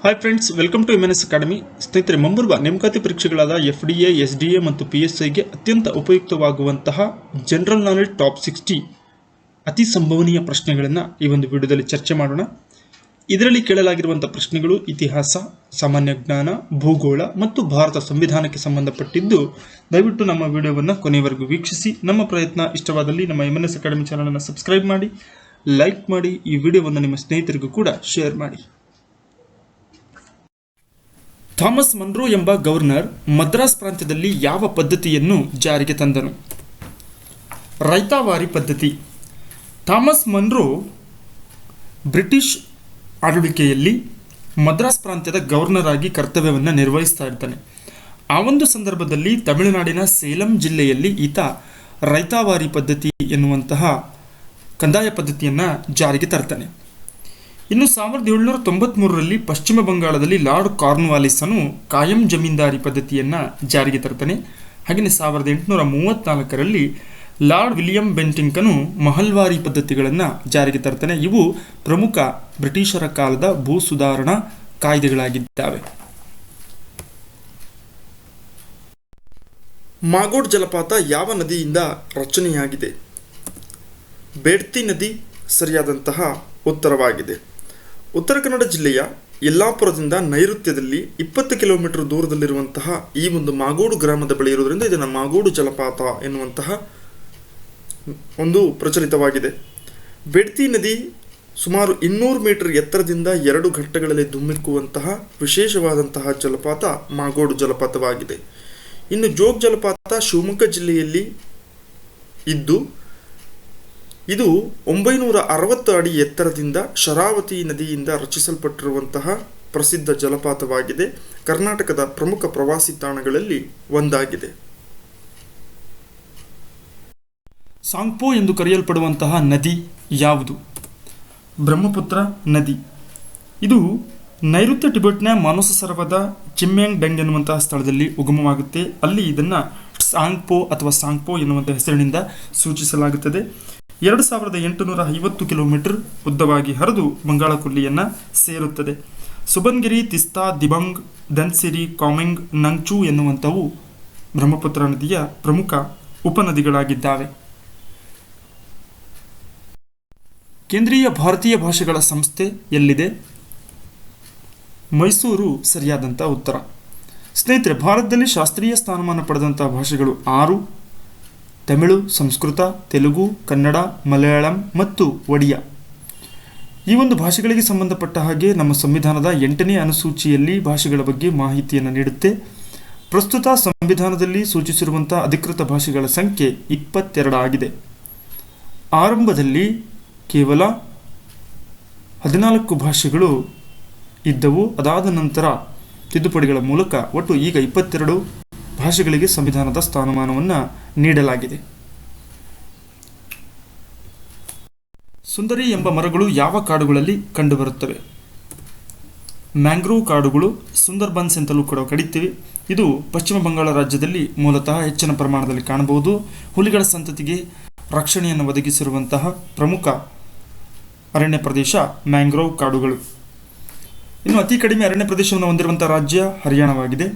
Hi friends, welcome to MNS academy. ಸ್ನೇಹಿತರೆ, ಮುಂಬರುವ ನೇಮಕಾತಿ ಪರೀಕ್ಷೆಗಳಾದ FDA, SDA ಮತ್ತು PSIಗೆ ಅತ್ಯಂತ ಉಪಯುಕ್ತವಾಗುವಂತಹ ಜನರಲ್ ನಾಲೆಡ್ಜ್ ಟಾಪ್ 60 ಅತಿ ಸಂಭವನೀಯ ಪ್ರಶ್ನೆಗಳನ್ನು ಈ ಒಂದು ವಿಡಿಯೋದಲ್ಲಿ ಚರ್ಚೆ ಮಾಡೋಣ. ಇದರಲ್ಲಿ ಕೇಳಲಾಗಿರುವಂಥ ಪ್ರಶ್ನೆಗಳು ಇತಿಹಾಸ, ಸಾಮಾನ್ಯ ಜ್ಞಾನ, ಭೂಗೋಳ ಮತ್ತು ಭಾರತ ಸಂವಿಧಾನಕ್ಕೆ ಸಂಬಂಧಪಟ್ಟಿದ್ದು. ದಯವಿಟ್ಟು ನಮ್ಮ ವಿಡಿಯೋವನ್ನು ಕೊನೆಯವರೆಗೂ ವೀಕ್ಷಿಸಿ. ನಮ್ಮ ಪ್ರಯತ್ನ ಇಷ್ಟವಾದಲ್ಲಿ ನಮ್ಮ MNS ಅಕಾಡೆಮಿ ಚಾನಲನ್ನು ಸಬ್ಸ್ಕ್ರೈಬ್ ಮಾಡಿ, ಲೈಕ್ ಮಾಡಿ, ಈ ವಿಡಿಯೋವನ್ನು ನಿಮ್ಮ ಸ್ನೇಹಿತರಿಗೂ ಕೂಡ ಶೇರ್ ಮಾಡಿ. ಥಾಮಸ್ ಮನ್ರೋ ಎಂಬ ಗವರ್ನರ್ ಮದ್ರಾಸ್ ಪ್ರಾಂತ್ಯದಲ್ಲಿ ಯಾವ ಪದ್ಧತಿಯನ್ನು ಜಾರಿಗೆ ತಂದನು? ರೈತಾವಾರಿ ಪದ್ಧತಿ. ಥಾಮಸ್ ಮನ್ರೋ ಬ್ರಿಟಿಷ್ ಆಳ್ವಿಕೆಯಲ್ಲಿ ಮದ್ರಾಸ್ ಪ್ರಾಂತ್ಯದ ಗವರ್ನರ್ ಆಗಿ ಕರ್ತವ್ಯವನ್ನು ನಿರ್ವಹಿಸ್ತಾ ಇರ್ತಾನೆ. ಆ ಒಂದು ಸಂದರ್ಭದಲ್ಲಿ ತಮಿಳುನಾಡಿನ ಸೇಲಂ ಜಿಲ್ಲೆಯಲ್ಲಿ ಈತ ರೈತಾವಾರಿ ಪದ್ಧತಿ ಎನ್ನುವಂತಹ ಕಂದಾಯ ಪದ್ಧತಿಯನ್ನು ಜಾರಿಗೆ ತರ್ತಾನೆ. ಇನ್ನು 1793ರಲ್ಲಿ ಪಶ್ಚಿಮ ಬಂಗಾಳದಲ್ಲಿ ಲಾರ್ಡ್ ಕಾರ್ನ್ವಾಲಿಸನು ಕಾಯಂ ಜಮೀನ್ದಾರಿ ಪದ್ಧತಿಯನ್ನು ಜಾರಿಗೆ ತರ್ತಾನೆ. ಹಾಗೆಯೇ 1834ರಲ್ಲಿ ಲಾರ್ಡ್ ವಿಲಿಯಂ ಬೆಂಟಿಂಕನು ಮಹಲ್ವಾರಿ ಪದ್ಧತಿಗಳನ್ನು ಜಾರಿಗೆ ತರ್ತಾನೆ. ಇವು ಪ್ರಮುಖ ಬ್ರಿಟಿಷರ ಕಾಲದ ಭೂ ಸುಧಾರಣಾ ಕಾಯ್ದೆಗಳಾಗಿದ್ದಾವೆ. ಮಾಗೋಡ್ ಜಲಪಾತ ಯಾವ ನದಿಯಿಂದ ರಚನೆಯಾಗಿದೆ? ಬೇಡ್ತಿ ನದಿ ಸರಿಯಾದಂತಹ ಉತ್ತರವಾಗಿದೆ. ಉತ್ತರ ಕನ್ನಡ ಜಿಲ್ಲೆಯ ಯಲ್ಲಾಪುರದಿಂದ ನೈಋತ್ಯದಲ್ಲಿ 20 ಕಿಲೋಮೀಟರ್ ದೂರದಲ್ಲಿರುವಂತಹ ಈ ಒಂದು ಮಾಗೋಡು ಗ್ರಾಮದ ಬಳಿ ಇರುವುದರಿಂದ ಇದನ್ನು ಮಾಗೋಡು ಜಲಪಾತ ಎನ್ನುವಂತಹ ಒಂದು ಪ್ರಚಲಿತವಾಗಿದೆ. ಬೇಡ್ತಿ ನದಿ ಸುಮಾರು 200 ಮೀಟರ್ ಎತ್ತರದಿಂದ 2 ಘಟ್ಟಗಳಲ್ಲಿ ಧುಮ್ಮಿಕ್ಕುವಂತಹ ವಿಶೇಷವಾದಂತಹ ಜಲಪಾತ ಮಾಗೋಡು ಜಲಪಾತವಾಗಿದೆ. ಇನ್ನು ಜೋಗ್ ಜಲಪಾತ ಶಿವಮೊಗ್ಗ ಜಿಲ್ಲೆಯಲ್ಲಿ ಇದ್ದು ಇದು 960 ಅಡಿ ಎತ್ತರದಿಂದ ಶರಾವತಿ ನದಿಯಿಂದ ರಚಿಸಲ್ಪಟ್ಟಿರುವಂತಹ ಪ್ರಸಿದ್ಧ ಜಲಪಾತವಾಗಿದೆ. ಕರ್ನಾಟಕದ ಪ್ರಮುಖ ಪ್ರವಾಸಿ ತಾಣಗಳಲ್ಲಿ ಒಂದಾಗಿದೆ. ಸಾಂಗ್ಪೋ ಎಂದು ಕರೆಯಲ್ಪಡುವಂತಹ ನದಿ ಯಾವುದು? ಬ್ರಹ್ಮಪುತ್ರ ನದಿ. ಇದು ನೈಋತ್ಯ ಟಿಬೆಟ್ನ ಮಾನಸ ಸರೋವರದ ಚಿಮ್ಯಾಂಗ್ ಡೆಂಗ್ ಎನ್ನುವಂತಹ ಸ್ಥಳದಲ್ಲಿ ಉಗಮವಾಗುತ್ತೆ. ಅಲ್ಲಿ ಇದನ್ನು ಸಾಂಗ್ಪೋ ಅಥವಾ ಸಾಂಗ್ಪೋ ಎನ್ನುವಂಥ ಹೆಸರಿನಿಂದ ಸೂಚಿಸಲಾಗುತ್ತದೆ. 2850 ಕಿಲೋಮೀಟರ್ ಉದ್ದವಾಗಿ ಹರಿದು ಬಂಗಾಳ ಕೊಲ್ಲಿಯನ್ನು ಸೇರುತ್ತದೆ. ಸುಬನ್ಗಿರಿ, ತಿಸ್ತಾ, ದಿಬಂಗ್, ಧನ್ಸಿರಿ, ಕಾಮೆಂಗ್, ನಂಗ್ಚೂ ಎನ್ನುವಂಥವು ಬ್ರಹ್ಮಪುತ್ರ ನದಿಯ ಪ್ರಮುಖ ಉಪನದಿಗಳಾಗಿದ್ದಾವೆ. ಕೇಂದ್ರೀಯ ಭಾರತೀಯ ಭಾಷೆಗಳ ಸಂಸ್ಥೆ ಎಲ್ಲಿದೆ? ಮೈಸೂರು ಸರಿಯಾದಂಥ ಉತ್ತರ. ಸ್ನೇಹಿತರೆ, ಭಾರತದಲ್ಲಿ ಶಾಸ್ತ್ರೀಯ ಸ್ಥಾನಮಾನ ಪಡೆದಂಥ ಭಾಷೆಗಳು 6: ತಮಿಳು, ಸಂಸ್ಕೃತ, ತೆಲುಗು, ಕನ್ನಡ, ಮಲಯಾಳಂ ಮತ್ತು ಒಡಿಯಾ. ಈ ಒಂದು ಭಾಷೆಗಳಿಗೆ ಸಂಬಂಧಪಟ್ಟ ಹಾಗೆ ನಮ್ಮ ಸಂವಿಧಾನದ 8ನೇ ಅನುಸೂಚಿಯಲ್ಲಿ ಭಾಷೆಗಳ ಬಗ್ಗೆ ಮಾಹಿತಿಯನ್ನು ನೀಡುತ್ತೆ. ಪ್ರಸ್ತುತ ಸಂವಿಧಾನದಲ್ಲಿ ಸೂಚಿಸಿರುವಂಥ ಅಧಿಕೃತ ಭಾಷೆಗಳ ಸಂಖ್ಯೆ 22 ಆಗಿದೆ. ಆರಂಭದಲ್ಲಿ ಕೇವಲ 14 ಭಾಷೆಗಳು ಇದ್ದವು. ಅದಾದ ನಂತರ ತಿದ್ದುಪಡಿಗಳ ಮೂಲಕ ಒಟ್ಟು ಈಗ 22 ಭಾಷೆಗಳಿಗೆ ಸಂವಿಧಾನದ ಸ್ಥಾನಮಾನವನ್ನು ನೀಡಲಾಗಿದೆ. ಸುಂದರಿ ಎಂಬ ಮರಗಳು ಯಾವ ಕಾಡುಗಳಲ್ಲಿ ಕಂಡುಬರುತ್ತವೆ? ಮ್ಯಾಂಗ್ರೋವ್ ಕಾಡುಗಳು, ಸುಂದರ್ಬನ್ಸ್ ಅಂತಲೂ ಕೂಡ ಕರೀತೀವಿ. ಇದು ಪಶ್ಚಿಮ ಬಂಗಾಳ ರಾಜ್ಯದಲ್ಲಿ ಮೂಲತಃ ಹೆಚ್ಚಿನ ಪ್ರಮಾಣದಲ್ಲಿ ಕಾಣಬಹುದು. ಹುಲಿಗಳ ಸಂತತಿಗೆ ರಕ್ಷಣೆಯನ್ನು ಒದಗಿಸಿರುವಂತಹ ಪ್ರಮುಖ ಅರಣ್ಯ ಪ್ರದೇಶ ಮ್ಯಾಂಗ್ರೋವ್ ಕಾಡುಗಳು. ಇನ್ನು ಅತಿ ಕಡಿಮೆ ಅರಣ್ಯ ಪ್ರದೇಶವನ್ನು ಹೊಂದಿರುವಂತಹ ರಾಜ್ಯ ಹರಿಯಾಣವಾಗಿದೆ.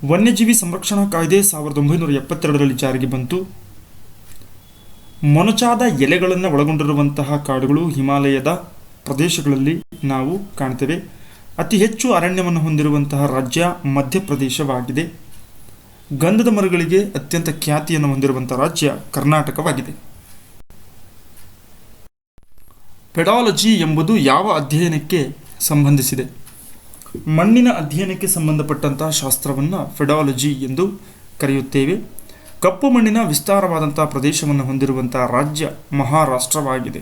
ವನ್ಯಜೀವಿ ಸಂರಕ್ಷಣಾ ಕಾಯ್ದೆ 1972ರಲ್ಲಿ ಜಾರಿಗೆ ಬಂತು. ಮೊನಚಾದ ಎಲೆಗಳನ್ನು ಒಳಗೊಂಡಿರುವಂತಹ ಕಾಡುಗಳು ಹಿಮಾಲಯದ ಪ್ರದೇಶಗಳಲ್ಲಿ ನಾವು ಕಾಣ್ತೇವೆ. ಅತಿ ಹೆಚ್ಚು ಅರಣ್ಯವನ್ನು ಹೊಂದಿರುವಂತಹ ರಾಜ್ಯ ಮಧ್ಯಪ್ರದೇಶವಾಗಿದೆ. ಗಂಧದ ಮರಗಳಿಗೆ ಅತ್ಯಂತ ಖ್ಯಾತಿಯನ್ನು ಹೊಂದಿರುವಂತಹ ರಾಜ್ಯ ಕರ್ನಾಟಕವಾಗಿದೆ. ಪೆಡಾಲಜಿ ಎಂಬುದು ಯಾವ ಅಧ್ಯಯನಕ್ಕೆ ಸಂಬಂಧಿಸಿದೆ? ಮಣ್ಣಿನ ಅಧ್ಯಯನಕ್ಕೆ ಸಂಬಂಧಪಟ್ಟಂತಹ ಶಾಸ್ತ್ರವನ್ನು ಫೆಡಾಲಜಿ ಎಂದು ಕರೆಯುತ್ತೇವೆ. ಕಪ್ಪು ಮಣ್ಣಿನ ವಿಸ್ತಾರವಾದಂತಹ ಪ್ರದೇಶವನ್ನು ಹೊಂದಿರುವಂತಹ ರಾಜ್ಯ ಮಹಾರಾಷ್ಟ್ರವಾಗಿದೆ.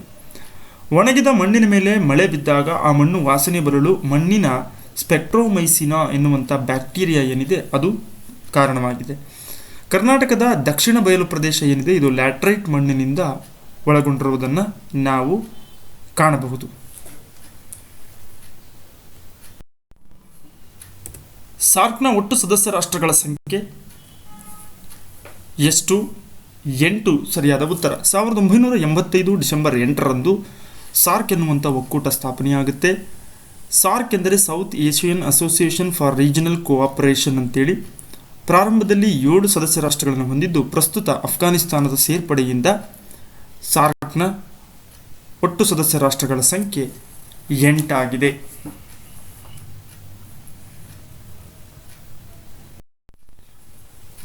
ಒಣಗಿದ ಮಣ್ಣಿನ ಮೇಲೆ ಮಳೆ ಬಿದ್ದಾಗ ಆ ಮಣ್ಣು ವಾಸನೆ ಬರಲು ಮಣ್ಣಿನ ಸ್ಪೆಕ್ಟ್ರೋಮೈಸಿನಾ ಎನ್ನುವಂಥ ಬ್ಯಾಕ್ಟೀರಿಯಾ ಏನಿದೆ ಅದು ಕಾರಣವಾಗಿದೆ. ಕರ್ನಾಟಕದ ದಕ್ಷಿಣ ಬಯಲು ಪ್ರದೇಶ ಏನಿದೆ ಇದು ಲ್ಯಾಟ್ರೈಟ್ ಮಣ್ಣಿನಿಂದ ಒಳಗೊಂಡಿರುವುದನ್ನು ನಾವು ಕಾಣಬಹುದು. ಸಾರ್ಕ್ನ ಒಟ್ಟು ಸದಸ್ಯ ರಾಷ್ಟ್ರಗಳ ಸಂಖ್ಯೆ ಎಷ್ಟು? 8 ಸರಿಯಾದ ಉತ್ತರ. 1985 ಡಿಸೆಂಬರ್ 8ರಂದು ಸಾರ್ಕ್ ಎನ್ನುವಂಥ ಒಕ್ಕೂಟ ಸ್ಥಾಪನೆಯಾಗುತ್ತೆ. ಸಾರ್ಕ್ ಎಂದರೆ south Asian association for regional cooperation ಅಂತೇಳಿ. ಪ್ರಾರಂಭದಲ್ಲಿ 7 ಸದಸ್ಯ ರಾಷ್ಟ್ರಗಳನ್ನು ಹೊಂದಿದ್ದು ಪ್ರಸ್ತುತ ಅಫ್ಘಾನಿಸ್ತಾನದ ಸೇರ್ಪಡೆಯಿಂದ ಸಾರ್ಕ್ನ ಒಟ್ಟು ಸದಸ್ಯ ರಾಷ್ಟ್ರಗಳ ಸಂಖ್ಯೆ 8 ಆಗಿದೆ.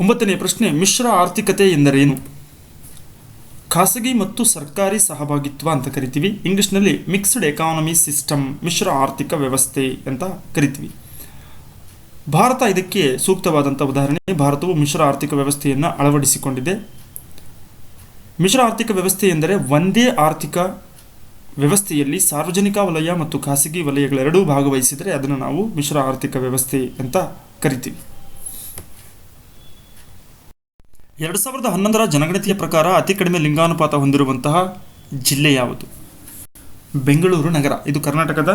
ಒಂಬತ್ತನೆಯ ಪ್ರಶ್ನೆ, ಮಿಶ್ರ ಆರ್ಥಿಕತೆ ಎಂದರೇನು? ಖಾಸಗಿ ಮತ್ತು ಸರ್ಕಾರಿ ಸಹಭಾಗಿತ್ವ ಅಂತ ಕರಿತೀವಿ. ಇಂಗ್ಲಿಷ್ನಲ್ಲಿ ಮಿಕ್ಸ್ಡ್ ಎಕಾನಮಿ ಸಿಸ್ಟಮ್, ಮಿಶ್ರ ಆರ್ಥಿಕ ವ್ಯವಸ್ಥೆ ಅಂತ ಕರಿತೀವಿ. ಭಾರತ ಇದಕ್ಕೆ ಸೂಕ್ತವಾದಂಥ ಉದಾಹರಣೆ. ಭಾರತವು ಮಿಶ್ರ ಆರ್ಥಿಕ ವ್ಯವಸ್ಥೆಯನ್ನು ಅಳವಡಿಸಿಕೊಂಡಿದೆ. ಮಿಶ್ರ ಆರ್ಥಿಕ ವ್ಯವಸ್ಥೆ ಎಂದರೆ ಒಂದೇ ಆರ್ಥಿಕ ವ್ಯವಸ್ಥೆಯಲ್ಲಿ ಸಾರ್ವಜನಿಕ ವಲಯ ಮತ್ತು ಖಾಸಗಿ ವಲಯಗಳೆರಡೂ ಭಾಗವಹಿಸಿದರೆ ಅದನ್ನು ನಾವು ಮಿಶ್ರ ಆರ್ಥಿಕ ವ್ಯವಸ್ಥೆ ಅಂತ ಕರಿತೀವಿ. 2011ರ ಜನಗಣತಿಯ ಪ್ರಕಾರ ಅತಿ ಕಡಿಮೆ ಲಿಂಗಾನುಪಾತ ಹೊಂದಿರುವಂತಹ ಜಿಲ್ಲೆ ಯಾವುದು? ಬೆಂಗಳೂರು ನಗರ. ಇದು ಕರ್ನಾಟಕದ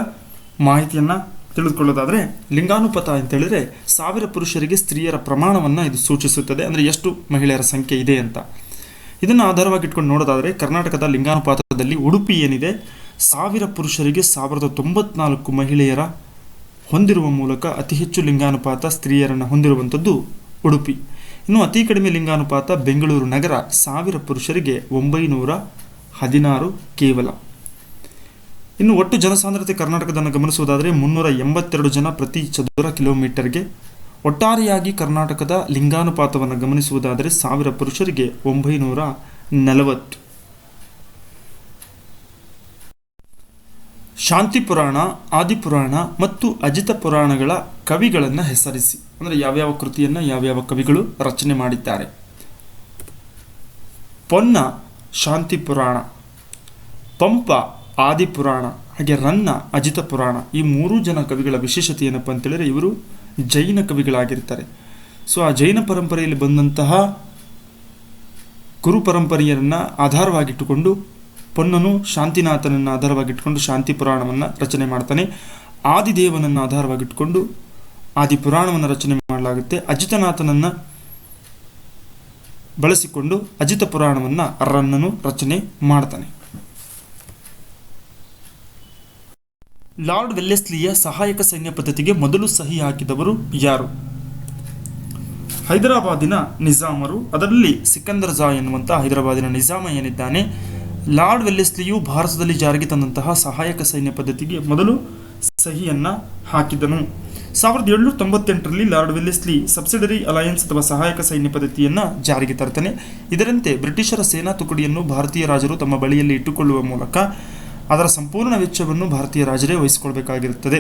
ಮಾಹಿತಿಯನ್ನು ತಿಳಿದುಕೊಳ್ಳೋದಾದರೆ ಲಿಂಗಾನುಪಾತ ಅಂತ ಹೇಳಿದ್ರೆ 1000 ಪುರುಷರಿಗೆ ಸ್ತ್ರೀಯರ ಪ್ರಮಾಣವನ್ನು ಇದು ಸೂಚಿಸುತ್ತದೆ. ಅಂದರೆ ಎಷ್ಟು ಮಹಿಳೆಯರ ಸಂಖ್ಯೆ ಇದೆ ಅಂತ. ಇದನ್ನು ಆಧಾರವಾಗಿಟ್ಕೊಂಡು ನೋಡೋದಾದರೆ ಕರ್ನಾಟಕದ ಲಿಂಗಾನುಪಾತದಲ್ಲಿ ಉಡುಪಿ ಏನಿದೆ 1000 ಪುರುಷರಿಗೆ 1094 ಮಹಿಳೆಯರ ಹೊಂದಿರುವ ಮೂಲಕ ಅತಿ ಹೆಚ್ಚು ಲಿಂಗಾನುಪಾತ ಸ್ತ್ರೀಯರನ್ನು ಹೊಂದಿರುವಂಥದ್ದು ಉಡುಪಿ. ಇನ್ನು ಅತಿ ಕಡಿಮೆ ಲಿಂಗಾನುಪಾತ ಬೆಂಗಳೂರು ನಗರ 1000 ಪುರುಷರಿಗೆ 916 ಕೇವಲ. ಇನ್ನು ಒಟ್ಟು ಜನಸಾಂದ್ರತೆ ಕರ್ನಾಟಕದನ್ನು ಗಮನಿಸುವುದಾದರೆ 382 ಜನ ಪ್ರತಿ ಚದುರ ಕಿಲೋಮೀಟರ್ಗೆ. ಒಟ್ಟಾರೆಯಾಗಿ ಕರ್ನಾಟಕದ ಲಿಂಗಾನುಪಾತವನ್ನು ಗಮನಿಸುವುದಾದರೆ 1000 ಪುರುಷರಿಗೆ 940. ಶಾಂತಿ ಪುರಾಣ, ಆದಿಪುರಾಣ ಮತ್ತು ಅಜಿತ ಪುರಾಣಗಳ ಕವಿಗಳನ್ನು ಹೆಸರಿಸಿ. ಅಂದರೆ ಯಾವ್ಯಾವ ಕೃತಿಯನ್ನು ಯಾವ್ಯಾವ ಕವಿಗಳು ರಚನೆ ಮಾಡಿದ್ದಾರೆ? ಪೊನ್ನ ಶಾಂತಿ ಪುರಾಣ, ಪಂಪ ಆದಿಪುರಾಣ, ಹಾಗೆ ರನ್ನ ಅಜಿತ ಪುರಾಣ. ಈ 3 ಜನ ಕವಿಗಳ ವಿಶೇಷತೆ ಏನಪ್ಪ ಅಂತೇಳಿದ್ರೆ ಇವರು ಜೈನ ಕವಿಗಳಾಗಿರ್ತಾರೆ. ಸೊ ಆ ಜೈನ ಪರಂಪರೆಯಲ್ಲಿ ಬಂದಂತಹ ಗುರು ಪರಂಪರೆಯನ್ನು ಆಧಾರವಾಗಿಟ್ಟುಕೊಂಡು ಪೊನ್ನನು ಶಾಂತಿನಾಥನನ್ನು ಆಧಾರವಾಗಿಟ್ಟುಕೊಂಡು ಶಾಂತಿ ಪುರಾಣವನ್ನು ರಚನೆ ಮಾಡ್ತಾನೆ. ಆದಿದೇವನನ್ನು ಆಧಾರವಾಗಿಟ್ಟುಕೊಂಡು ಆದಿಪುರಾಣವನ್ನು ರಚನೆ ಮಾಡಲಾಗುತ್ತೆ. ಅಜಿತನಾಥನನ್ನು ಬಳಸಿಕೊಂಡು ಅಜಿತ ಪುರಾಣವನ್ನು ರನ್ನನು ರಚನೆ ಮಾಡ್ತಾನೆ. ಲಾರ್ಡ್ ವೆಲ್ಲೆಸ್ಲಿಯ ಸಹಾಯಕ ಸೈನ್ಯ ಪದ್ಧತಿಗೆ ಮೊದಲು ಸಹಿ ಹಾಕಿದವರು ಯಾರು? ಹೈದರಾಬಾದಿನ ನಿಜಾಮರು. ಅದರಲ್ಲಿ ಸಿಕಂದರ್ ಜಾ ಎನ್ನುವಂಥ ಹೈದರಾಬಾದಿನ ನಿಜಾಮ ಏನಿದ್ದಾನೆ, ಲಾರ್ಡ್ ವೆಲ್ಲೆಸ್ಲಿಯು ಭಾರತದಲ್ಲಿ ಜಾರಿಗೆ ತಂದಂತಹ ಸಹಾಯಕ ಸೈನ್ಯ ಪದ್ಧತಿಗೆ ಮೊದಲು ಸಹಿಯನ್ನು ಹಾಕಿದನು. 1798ರಲ್ಲಿ ಲಾರ್ಡ್ ವೆಲ್ಲೆಸ್ಲಿ ಸಬ್ಸಿಡರಿ ಅಲಯನ್ಸ್ ಅಥವಾ ಸಹಾಯಕ ಸೈನ್ಯ ಪದ್ಧತಿಯನ್ನು ಜಾರಿಗೆ ತರ್ತಾನೆ. ಇದರಂತೆ ಬ್ರಿಟಿಷರ ಸೇನಾ ತುಕಡಿಯನ್ನು ಭಾರತೀಯ ರಾಜರು ತಮ್ಮ ಬಳಿಯಲ್ಲಿ ಇಟ್ಟುಕೊಳ್ಳುವ ಮೂಲಕ ಅದರ ಸಂಪೂರ್ಣ ವೆಚ್ಚವನ್ನು ಭಾರತೀಯ ರಾಜರೇ ವಹಿಸಿಕೊಳ್ಬೇಕಾಗಿರುತ್ತದೆ.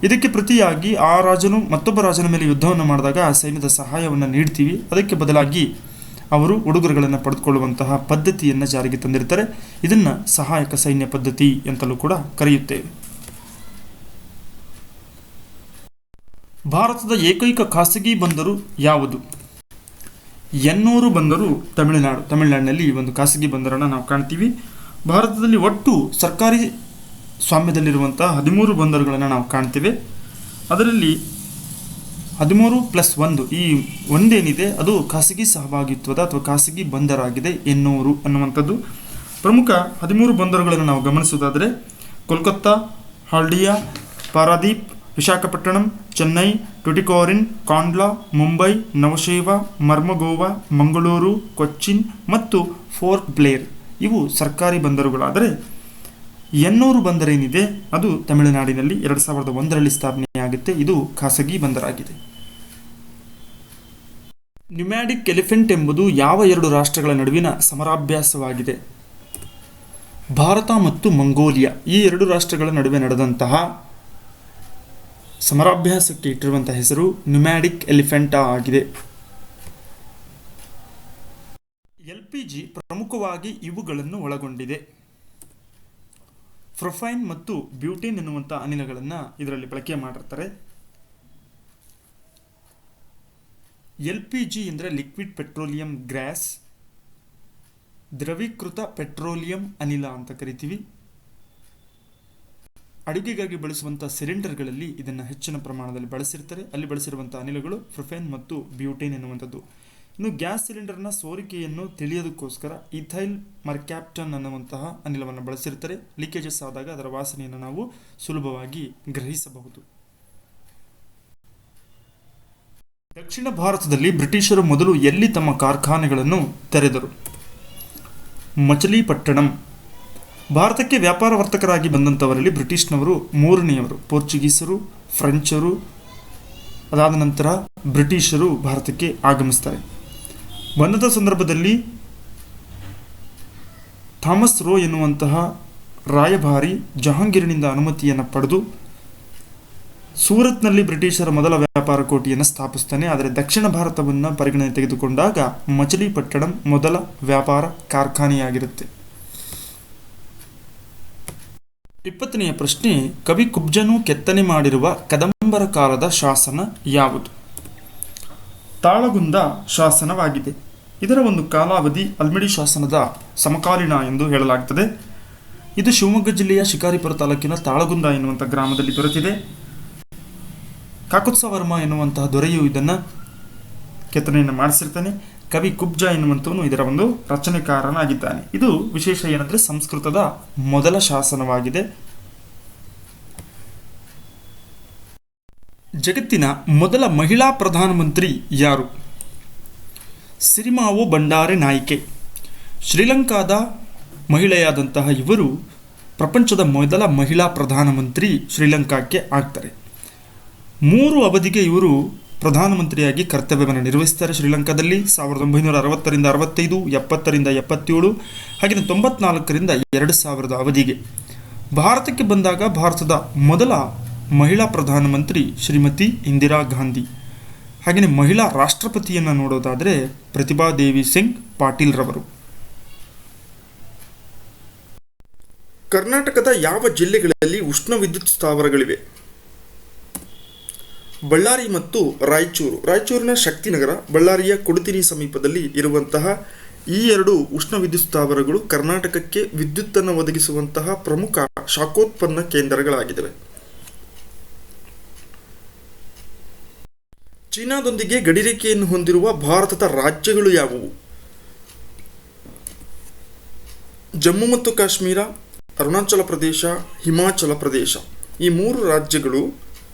ಇದಕ್ಕೆ ಪ್ರತಿಯಾಗಿ ಆ ರಾಜನು ಮತ್ತೊಬ್ಬ ರಾಜನ ಮೇಲೆ ಯುದ್ಧವನ್ನು ಮಾಡಿದಾಗ ಆ ಸೈನ್ಯದ ಸಹಾಯವನ್ನು ನೀಡ್ತೀವಿ. ಅದಕ್ಕೆ ಬದಲಾಗಿ ಅವರು ಉಡುಗೊರೆಗಳನ್ನು ಪಡೆದುಕೊಳ್ಳುವಂತಹ ಪದ್ಧತಿಯನ್ನು ಜಾರಿಗೆ ತಂದಿರ್ತಾರೆ. ಇದನ್ನು ಸಹಾಯಕ ಸೈನ್ಯ ಪದ್ಧತಿ ಅಂತಲೂ ಕೂಡ ಕರೆಯುತ್ತೇವೆ. ಭಾರತದ ಏಕೈಕ ಖಾಸಗಿ ಬಂದರು ಯಾವುದು? ಎನ್ನೂರು ಬಂದರು ತಮಿಳುನಾಡಿನಲ್ಲಿ ಈ ಒಂದು ಖಾಸಗಿ ಬಂದರನ್ನು ನಾವು ಕಾಣ್ತೀವಿ. ಭಾರತದಲ್ಲಿ ಒಟ್ಟು ಸರ್ಕಾರಿ ಸ್ವಾಮ್ಯದಲ್ಲಿರುವಂತಹ 13 ಬಂದರುಗಳನ್ನು ನಾವು ಕಾಣ್ತೇವೆ. ಅದರಲ್ಲಿ 13+1 ಈ ಒಂದೇನಿದೆ ಅದು ಖಾಸಗಿ ಸಹಭಾಗಿತ್ವದ ಅಥವಾ ಖಾಸಗಿ ಬಂದರಾಗಿದೆ ಎನ್ನೂರು ಅನ್ನುವಂಥದ್ದು. ಪ್ರಮುಖ 13 ಬಂದರುಗಳನ್ನು ನಾವು ಗಮನಿಸುವುದಾದರೆ ಕೋಲ್ಕತ್ತಾ, ಹಾಲ್ಡಿಯಾ, ಪಾರಾದೀಪ್, ವಿಶಾಖಪಟ್ಟಣಂ, ಚೆನ್ನೈ, ಟುಟಿಕೋರಿನ್, ಕಾಂಡ್ಲಾ, ಮುಂಬೈ, ನವಶೇವ, ಮರ್ಮಗೋವಾ, ಮಂಗಳೂರು, ಕೊಚ್ಚಿನ್ ಮತ್ತು ಫೋರ್ಟ್ ಬ್ಲೇರ್ ಇವು ಸರ್ಕಾರಿ ಬಂದರುಗಳಾದರೆ ಎನ್ನೂರು ಬಂದರೇನಿದೆ ಅದು ತಮಿಳುನಾಡಿನಲ್ಲಿ 2001ರಲ್ಲಿ ಸ್ಥಾಪನೆಯಾಗುತ್ತೆ. ಇದು ಖಾಸಗಿ ಬಂದರಾಗಿದೆ. ನ್ಯೂಮ್ಯಾಡಿಕ್ ಎಲಿಫೆಂಟ್ ಎಂಬುದು ಯಾವ 2 ರಾಷ್ಟ್ರಗಳ ನಡುವಿನ ಸಮರಾಭ್ಯಾಸವಾಗಿದೆ? ಭಾರತ ಮತ್ತು ಮಂಗೋಲಿಯಾ ಈ 2 ರಾಷ್ಟ್ರಗಳ ನಡುವೆ ನಡೆದಂತಹ ಸಮರಾಭ್ಯಾಸಕ್ಕೆ ಇಟ್ಟಿರುವಂತಹ ಹೆಸರು ನ್ಯೂಮ್ಯಾಡಿಕ್ ಎಲಿಫೆಂಟ್ ಆಗಿದೆ. LPG ಪ್ರಮುಖವಾಗಿ ಇವುಗಳನ್ನು ಒಳಗೊಂಡಿದೆ. ಪ್ರೊಪೈನ್ ಮತ್ತು ಬ್ಯೂಟೇನ್ ಎನ್ನುವಂಥ ಅನಿಲಗಳನ್ನು ಇದರಲ್ಲಿ ಬಳಕೆ ಮಾಡಿರ್ತಾರೆ. LPG ಅಂದರೆ ಲಿಕ್ವಿಡ್ ಪೆಟ್ರೋಲಿಯಂ ಗ್ಯಾಸ್, ದ್ರವೀಕೃತ ಪೆಟ್ರೋಲಿಯಂ ಅನಿಲ ಅಂತ ಕರಿತೀವಿ. ಅಡುಗೆಗಾಗಿ ಬಳಸುವಂಥ ಸಿಲಿಂಡರ್ಗಳಲ್ಲಿ ಇದನ್ನು ಹೆಚ್ಚಿನ ಪ್ರಮಾಣದಲ್ಲಿ ಬಳಸಿರ್ತಾರೆ. ಅಲ್ಲಿ ಬಳಸಿರುವಂಥ ಅನಿಲಗಳು ಪ್ರೊಪೈನ್ ಮತ್ತು ಬ್ಯೂಟೇನ್ ಎನ್ನುವಂಥದ್ದು. ಇನ್ನು ಗ್ಯಾಸ್ ಸಿಲಿಂಡರ್ನ ಸೋರಿಕೆಯನ್ನು ತಿಳಿಯೋದಕ್ಕೋಸ್ಕರ ಇಥೈಲ್ ಮರ್ಕ್ಯಾಪ್ಟನ್ ಅನ್ನುವಂತಹ ಅನಿಲವನ್ನು ಬಳಸಿರ್ತಾರೆ. ಲೀಕೇಜಸ್ ಆದಾಗ ಅದರ ವಾಸನೆಯನ್ನು ನಾವು ಸುಲಭವಾಗಿ ಗ್ರಹಿಸಬಹುದು. ದಕ್ಷಿಣ ಭಾರತದಲ್ಲಿ ಬ್ರಿಟಿಷರು ಮೊದಲು ಎಲ್ಲಿ ತಮ್ಮ ಕಾರ್ಖಾನೆಗಳನ್ನು ತೆರೆದರು? ಮಚಲಿಪಟ್ಟಣಂ. ಭಾರತಕ್ಕೆ ವ್ಯಾಪಾರ ವರ್ತಕರಾಗಿ ಬಂದಂಥವರಲ್ಲಿ ಬ್ರಿಟಿಷ್ನವರು ಮೂರನೆಯವರು. ಪೋರ್ಚುಗೀಸರು, ಫ್ರೆಂಚರು, ಅದಾದ ನಂತರ ಬ್ರಿಟಿಷರು ಭಾರತಕ್ಕೆ ಆಗಮಿಸ್ತಾರೆ. ಬಂಧದ ಸಂದರ್ಭದಲ್ಲಿ ಥಾಮಸ್ ರೋ ಎನ್ನುವಂತಹ ರಾಯಭಾರಿ ಜಹಾಂಗೀರನಿಂದ ಅನುಮತಿಯನ್ನು ಪಡೆದು ಸೂರತ್ನಲ್ಲಿ ಬ್ರಿಟಿಷರ ಮೊದಲ ವ್ಯಾಪಾರ ಕೋಟೆಯನ್ನು ಸ್ಥಾಪಿಸ್ತಾನೆ. ಆದರೆ ದಕ್ಷಿಣ ಭಾರತವನ್ನು ಪರಿಗಣನೆ ತೆಗೆದುಕೊಂಡಾಗ ಮಚಲಿಪಟ್ಟಣಂ ಮೊದಲ ವ್ಯಾಪಾರ ಕಾರ್ಖಾನೆಯಾಗಿರುತ್ತೆ. 20ನೆಯ ಪ್ರಶ್ನೆ, ಕವಿ ಕುಬ್ಜನು ಕೆತ್ತನೆ ಮಾಡಿರುವ ಕದಂಬರ ಕಾಲದ ಶಾಸನ ಯಾವುದು? ತಾಳಗುಂದ ಶಾಸನವಾಗಿದೆ. ಇದರ ಒಂದು ಕಾಲಾವಧಿ ಅಲ್ಮಿಡಿ ಶಾಸನದ ಸಮಕಾಲೀನ ಎಂದು ಹೇಳಲಾಗುತ್ತದೆ. ಇದು ಶಿವಮೊಗ್ಗ ಜಿಲ್ಲೆಯ ಶಿಕಾರಿಪುರ ತಾಲೂಕಿನ ತಾಳಗುಂದ ಎನ್ನುವಂಥ ಗ್ರಾಮದಲ್ಲಿ ದೊರೆತಿದೆ. ಕಾಕುತ್ಸವರ್ಮ ಎನ್ನುವಂತಹ ದೊರೆಯು ಇದನ್ನು ಕೆತ್ತನೆಯನ್ನು ಮಾಡಿಸಿರ್ತಾನೆ. ಕವಿ ಕುಬ್ಜ ಎನ್ನುವಂಥವನು ಇದರ ಒಂದು ರಚನೆಕಾರನಾಗಿದ್ದಾನೆ. ಇದು ವಿಶೇಷ ಏನಂದರೆ ಸಂಸ್ಕೃತದ ಮೊದಲ ಶಾಸನವಾಗಿದೆ. ಜಗತ್ತಿನ ಮೊದಲ ಮಹಿಳಾ ಪ್ರಧಾನಮಂತ್ರಿ ಯಾರು? ಸಿರಿಮಾವೋ ಬಂಡಾರೆ ನಾಯ್ಕೆ. ಶ್ರೀಲಂಕಾದ ಮಹಿಳೆಯಾದಂತಹ ಇವರು ಪ್ರಪಂಚದ ಮೊದಲ ಮಹಿಳಾ ಪ್ರಧಾನಮಂತ್ರಿ ಶ್ರೀಲಂಕಾಕ್ಕೆ ಆಗ್ತಾರೆ. 3 ಅವಧಿಗೆ ಇವರು ಪ್ರಧಾನಮಂತ್ರಿಯಾಗಿ ಕರ್ತವ್ಯವನ್ನು ನಿರ್ವಹಿಸ್ತಾರೆ. ಶ್ರೀಲಂಕಾದಲ್ಲಿ 1960ರಿಂದ 65, 70ರಿಂದ 77, ಹಾಗೆಯೇ 94ರಿಂದ 2000 ಅವಧಿಗೆ. ಭಾರತಕ್ಕೆ ಬಂದಾಗ ಭಾರತದ ಮೊದಲ ಮಹಿಳಾ ಪ್ರಧಾನಮಂತ್ರಿ ಶ್ರೀಮತಿ ಇಂದಿರಾ ಗಾಂಧಿ. ಹಾಗೆಯೇ ಮಹಿಳಾ ರಾಷ್ಟ್ರಪತಿಯನ್ನು ನೋಡೋದಾದರೆ ಪ್ರತಿಭಾ ದೇವಿ ಸಿಂಗ್ ಪಾಟೀಲ್ ರವರು. ಕರ್ನಾಟಕದ ಯಾವ ಜಿಲ್ಲೆಗಳಲ್ಲಿ ಉಷ್ಣ ವಿದ್ಯುತ್ ಸ್ಥಾವರಗಳಿವೆ? ಬಳ್ಳಾರಿ ಮತ್ತು ರಾಯಚೂರು. ರಾಯಚೂರಿನ ಶಕ್ತಿನಗರ, ಬಳ್ಳಾರಿಯ ಕುಡತಿನಿ ಸಮೀಪದಲ್ಲಿ ಇರುವಂತಹ ಈ 2 ಉಷ್ಣ ವಿದ್ಯುತ್ ಸ್ಥಾವರಗಳು ಕರ್ನಾಟಕಕ್ಕೆ ವಿದ್ಯುತ್ತನ್ನು ಒದಗಿಸುವಂತಹ ಪ್ರಮುಖ ಶಾಖೋತ್ಪನ್ನ ಕೇಂದ್ರಗಳಾಗಿವೆ. ಚೀನಾದೊಂದಿಗೆ ಗಡಿರೇಖೆಯನ್ನು ಹೊಂದಿರುವ ಭಾರತದ ರಾಜ್ಯಗಳು ಯಾವುವು? ಜಮ್ಮು ಮತ್ತು ಕಾಶ್ಮೀರ, ಅರುಣಾಚಲ ಪ್ರದೇಶ, ಹಿಮಾಚಲ ಪ್ರದೇಶ. ಈ 3 ರಾಜ್ಯಗಳು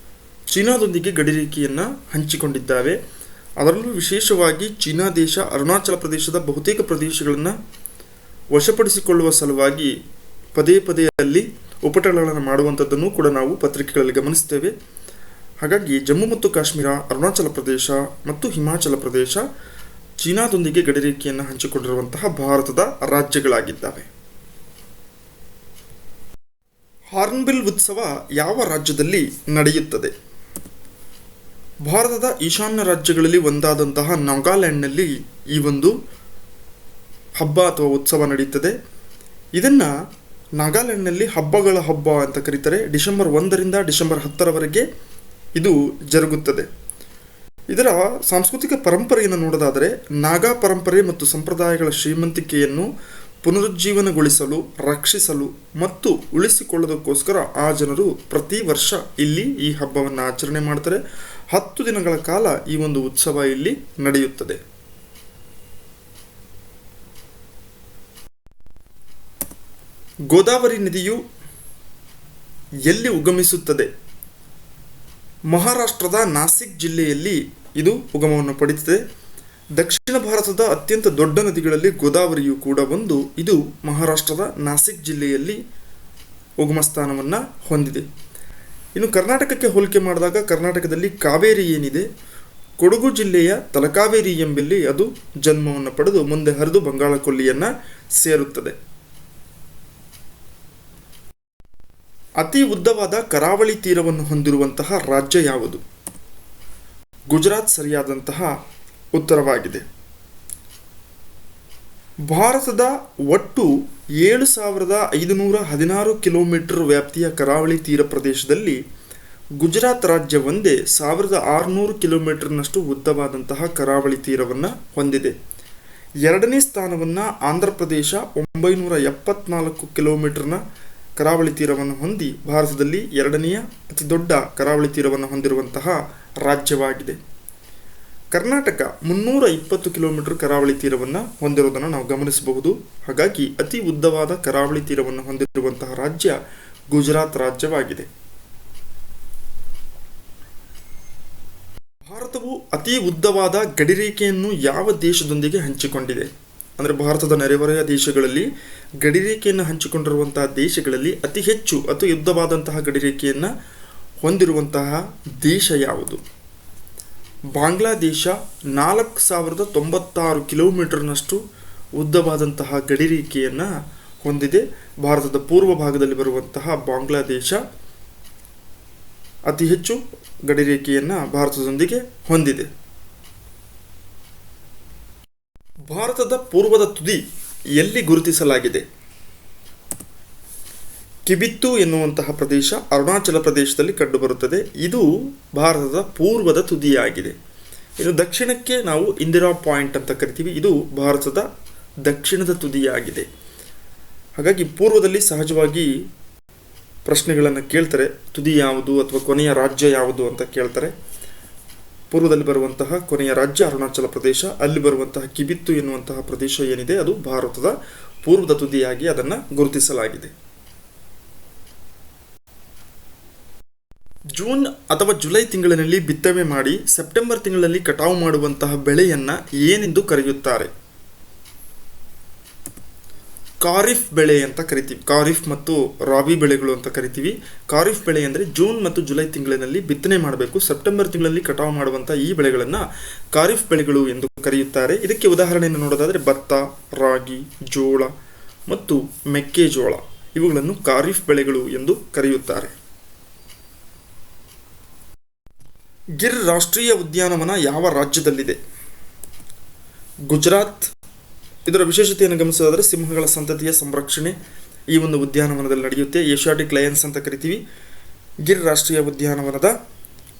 ಚೀನಾದೊಂದಿಗೆ ಗಡಿರೇಖೆಯನ್ನು ಹಂಚಿಕೊಂಡಿದ್ದಾವೆ. ಅದರಲ್ಲೂ ವಿಶೇಷವಾಗಿ ಚೀನಾ ದೇಶ ಅರುಣಾಚಲ ಪ್ರದೇಶದ ಬಹುತೇಕ ಪ್ರದೇಶಗಳನ್ನು ವಶಪಡಿಸಿಕೊಳ್ಳುವ ಸಲುವಾಗಿ ಪದೇ ಪದೇ ಅಲ್ಲಿ ಉಪಟಳಗಳನ್ನು ಮಾಡುವಂಥದ್ದನ್ನು ಕೂಡ ನಾವು ಪತ್ರಿಕೆಗಳಲ್ಲಿ ಗಮನಿಸ್ತೇವೆ. ಹಾಗಾಗಿ ಜಮ್ಮು ಮತ್ತು ಕಾಶ್ಮೀರ, ಅರುಣಾಚಲ ಪ್ರದೇಶ ಮತ್ತು ಹಿಮಾಚಲ ಪ್ರದೇಶ ಚೀನಾದೊಂದಿಗೆ ಗಡಿರೇಖೆಯನ್ನು ಹಂಚಿಕೊಂಡಿರುವಂತಹ ಭಾರತದ ರಾಜ್ಯಗಳಾಗಿದ್ದಾವೆ. ಹಾರ್ನ್ಬಿಲ್ ಉತ್ಸವ ಯಾವ ರಾಜ್ಯದಲ್ಲಿ ನಡೆಯುತ್ತದೆ? ಭಾರತದ ಈಶಾನ್ಯ ರಾಜ್ಯಗಳಲ್ಲಿ ಒಂದಾದಂತಹ ನಾಗಾಲ್ಯಾಂಡ್ನಲ್ಲಿ ಈ ಒಂದು ಹಬ್ಬ ಅಥವಾ ಉತ್ಸವ ನಡೆಯುತ್ತದೆ. ಇದನ್ನು ನಾಗಾಲ್ಯಾಂಡ್ನಲ್ಲಿ ಹಬ್ಬಗಳ ಹಬ್ಬ ಅಂತ ಕರೀತಾರೆ. ಡಿಸೆಂಬರ್ 1ರಿಂದ ಡಿಸೆಂಬರ್ 10ರವರೆಗೆ ಇದು ಜರುಗುತ್ತದೆ. ಇದರ ಸಾಂಸ್ಕೃತಿಕ ಪರಂಪರೆಯನ್ನು ನೋಡೋದಾದರೆ ನಾಗಾ ಪರಂಪರೆ ಮತ್ತು ಸಂಪ್ರದಾಯಗಳ ಶ್ರೀಮಂತಿಕೆಯನ್ನು ಪುನರುಜ್ಜೀವನಗೊಳಿಸಲು, ರಕ್ಷಿಸಲು ಮತ್ತು ಉಳಿಸಿಕೊಳ್ಳೋದಕ್ಕೋಸ್ಕರ ಆ ಜನರು ಪ್ರತಿ ವರ್ಷ ಇಲ್ಲಿ ಈ ಹಬ್ಬವನ್ನು ಆಚರಣೆ ಮಾಡ್ತಾರೆ. 10 ದಿನಗಳ ಕಾಲ ಈ ಒಂದು ಉತ್ಸವ ಇಲ್ಲಿ ನಡೆಯುತ್ತದೆ. ಗೋದಾವರಿ ನದಿಯು ಎಲ್ಲಿ ಉಗಮಿಸುತ್ತದೆ? ಮಹಾರಾಷ್ಟ್ರದ ನಾಸಿಕ್ ಜಿಲ್ಲೆಯಲ್ಲಿ ಇದು ಉಗಮವನ್ನು ಪಡೆಯುತ್ತದೆ. ದಕ್ಷಿಣ ಭಾರತದ ಅತ್ಯಂತ ದೊಡ್ಡ ನದಿಗಳಲ್ಲಿ ಗೋದಾವರಿಯು ಕೂಡ ಒಂದು. ಇದು ಮಹಾರಾಷ್ಟ್ರದ ನಾಸಿಕ್ ಜಿಲ್ಲೆಯಲ್ಲಿ ಉಗಮ ಸ್ಥಾನವನ್ನು ಹೊಂದಿದೆ. ಇನ್ನು ಕರ್ನಾಟಕಕ್ಕೆ ಹೋಲಿಕೆ ಮಾಡಿದಾಗ ಕರ್ನಾಟಕದಲ್ಲಿ ಕಾವೇರಿ ಏನಿದೆ, ಕೊಡಗು ಜಿಲ್ಲೆಯ ತಲಕಾವೇರಿ ಎಂಬಲ್ಲಿ ಅದು ಜನ್ಮವನ್ನು ಪಡೆದು ಮುಂದೆ ಹರಿದು ಬಂಗಾಳ ಕೊಲ್ಲಿಯನ್ನು ಸೇರುತ್ತದೆ. ಅತಿ ಉದ್ದವಾದ ಕರಾವಳಿ ತೀರವನ್ನು ಹೊಂದಿರುವಂತಹ ರಾಜ್ಯ ಯಾವುದು? ಗುಜರಾತ್ ಸರಿಯಾದಂತಹ ಉತ್ತರವಾಗಿದೆ. ಭಾರತದ ಒಟ್ಟು 7516 ಕಿಲೋಮೀಟರ್ ವ್ಯಾಪ್ತಿಯ ಕರಾವಳಿ ತೀರ ಪ್ರದೇಶದಲ್ಲಿ ಗುಜರಾತ್ ರಾಜ್ಯ ಒಂದೇ 1600 ಕಿಲೋಮೀಟರ್ನಷ್ಟು ಉದ್ದವಾದಂತಹ ಕರಾವಳಿ ತೀರವನ್ನು ಹೊಂದಿದೆ. 2ನೇ ಸ್ಥಾನವನ್ನು ಆಂಧ್ರ ಪ್ರದೇಶ 974 ಕಿಲೋಮೀಟರ್ನ ಕರಾವಳಿ ತೀರವನ್ನು ಹೊಂದಿ ಭಾರತದಲ್ಲಿ 2ನೆಯ ಅತಿ ದೊಡ್ಡ ಕರಾವಳಿ ತೀರವನ್ನು ಹೊಂದಿರುವಂತಹ ರಾಜ್ಯವಾಗಿದೆ. ಕರ್ನಾಟಕ 320 ಕಿಲೋಮೀಟರ್ ಕರಾವಳಿ ತೀರವನ್ನು ಹೊಂದಿರುವುದನ್ನು ನಾವು ಗಮನಿಸಬಹುದು. ಹಾಗಾಗಿ ಅತಿ ಉದ್ದವಾದ ಕರಾವಳಿ ತೀರವನ್ನು ಹೊಂದಿರುವಂತಹ ರಾಜ್ಯ ಗುಜರಾತ್ ರಾಜ್ಯವಾಗಿದೆ. ಭಾರತವು ಅತಿ ಉದ್ದವಾದ ಗಡಿರೇಖೆಯನ್ನು ಯಾವ ದೇಶದೊಂದಿಗೆ ಹಂಚಿಕೊಂಡಿದೆ? ಅಂದರೆ ಭಾರತದ ನೆರೆಹೊರೆಯ ದೇಶಗಳಲ್ಲಿ ಗಡಿರೇಖೆಯನ್ನು ಹಂಚಿಕೊಂಡಿರುವಂತಹ ದೇಶಗಳಲ್ಲಿ ಅತಿ ಹೆಚ್ಚು ಅತಿ ಉದ್ದವಾದಂತಹ ಗಡಿರೇಖೆಯನ್ನು ಹೊಂದಿರುವಂತಹ ದೇಶ ಯಾವುದು? ಬಾಂಗ್ಲಾದೇಶ 4096 ಕಿಲೋಮೀಟರ್ನಷ್ಟು ಉದ್ದವಾದಂತಹ ಗಡಿರೇಖೆಯನ್ನು ಹೊಂದಿದೆ. ಭಾರತದ ಪೂರ್ವ ಭಾಗದಲ್ಲಿ ಬರುವಂತಹ ಬಾಂಗ್ಲಾದೇಶ ಅತಿ ಹೆಚ್ಚು ಗಡಿರೇಖೆಯನ್ನು ಭಾರತದೊಂದಿಗೆ ಹೊಂದಿದೆ. ಭಾರತದ ಪೂರ್ವದ ತುದಿ ಎಲ್ಲಿ ಗುರುತಿಸಲಾಗಿದೆ? ಕಿಬಿತ್ತು ಎನ್ನುವಂತಹ ಪ್ರದೇಶ ಅರುಣಾಚಲ ಪ್ರದೇಶದಲ್ಲಿ ಕಂಡುಬರುತ್ತದೆ. ಇದು ಭಾರತದ ಪೂರ್ವದ ತುದಿಯಾಗಿದೆ. ಇನ್ನು ದಕ್ಷಿಣಕ್ಕೆ ನಾವು ಇಂದಿರಾ ಪಾಯಿಂಟ್ ಅಂತ ಕರಿತೀವಿ. ಇದು ಭಾರತದ ದಕ್ಷಿಣದ ತುದಿಯಾಗಿದೆ. ಹಾಗಾಗಿ ಪೂರ್ವದಲ್ಲಿ ಸಹಜವಾಗಿ ಪ್ರಶ್ನೆಗಳನ್ನು ಕೇಳ್ತಾರೆ, ತುದಿ ಯಾವುದು ಅಥವಾ ಕೊನೆಯ ರಾಜ್ಯ ಯಾವುದು ಅಂತ ಕೇಳ್ತಾರೆ. ಪೂರ್ವದಲ್ಲಿ ಬರುವಂತಹ ಕೊನೆಯ ರಾಜ್ಯ ಅರುಣಾಚಲ ಪ್ರದೇಶ, ಅಲ್ಲಿ ಬರುವಂತಹ ಕಿಬಿತ್ತು ಎನ್ನುವಂತಹ ಪ್ರದೇಶ ಏನಿದೆ ಅದು ಭಾರತದ ಪೂರ್ವದ ತುದಿಯಾಗಿ ಅದನ್ನು ಗುರುತಿಸಲಾಗಿದೆ. ಜೂನ್ ಅಥವಾ ಜುಲೈ ತಿಂಗಳಿನಲ್ಲಿ ಬಿತ್ತನೆ ಮಾಡಿ ಸೆಪ್ಟೆಂಬರ್ ತಿಂಗಳಲ್ಲಿ ಕಟಾವು ಮಾಡುವಂತಹ ಬೆಳೆಯನ್ನು ಏನೆಂದು ಕರೆಯುತ್ತಾರೆ? ಖಾರಿಫ್ ಬೆಳೆ ಅಂತ ಕರಿತೀವಿ. ಖಾರಿಫ್ ಮತ್ತು ರಾಬಿ ಬೆಳೆಗಳು ಅಂತ ಕರಿತೀವಿ. ಖಾರಿಫ್ ಬೆಳೆ ಅಂದರೆ ಜೂನ್ ಮತ್ತು ಜುಲೈ ತಿಂಗಳಿನಲ್ಲಿ ಬಿತ್ತನೆ ಮಾಡಬೇಕು, ಸೆಪ್ಟೆಂಬರ್ ತಿಂಗಳಲ್ಲಿ ಕಟಾವು ಮಾಡುವಂಥ ಈ ಬೆಳೆಗಳನ್ನು ಖಾರಿಫ್ ಬೆಳೆಗಳು ಎಂದು ಕರೆಯುತ್ತಾರೆ. ಇದಕ್ಕೆ ಉದಾಹರಣೆಯನ್ನು ನೋಡೋದಾದರೆ ಭತ್ತ, ರಾಗಿ, ಜೋಳ ಮತ್ತು ಮೆಕ್ಕೆಜೋಳ ಇವುಗಳನ್ನು ಖಾರಿಫ್ ಬೆಳೆಗಳು ಎಂದು ಕರೆಯುತ್ತಾರೆ. ಗಿರ್ ರಾಷ್ಟ್ರೀಯ ಉದ್ಯಾನವನ ಯಾವ ರಾಜ್ಯದಲ್ಲಿದೆ? ಗುಜರಾತ್. ಇದರ ವಿಶೇಷತೆಯನ್ನು ಗಮನಿಸೋದಾದರೆ ಸಿಂಹಗಳ ಸಂತತಿಯ ಸಂರಕ್ಷಣೆ ಈ ಒಂದು ಉದ್ಯಾನವನದಲ್ಲಿ ನಡೆಯುತ್ತೆ. ಏಷ್ಯಾಟಿಕ್ ಲಯನ್ಸ್ ಅಂತ ಕರಿತೀವಿ. ಗಿರ್ ರಾಷ್ಟ್ರೀಯ ಉದ್ಯಾನವನದ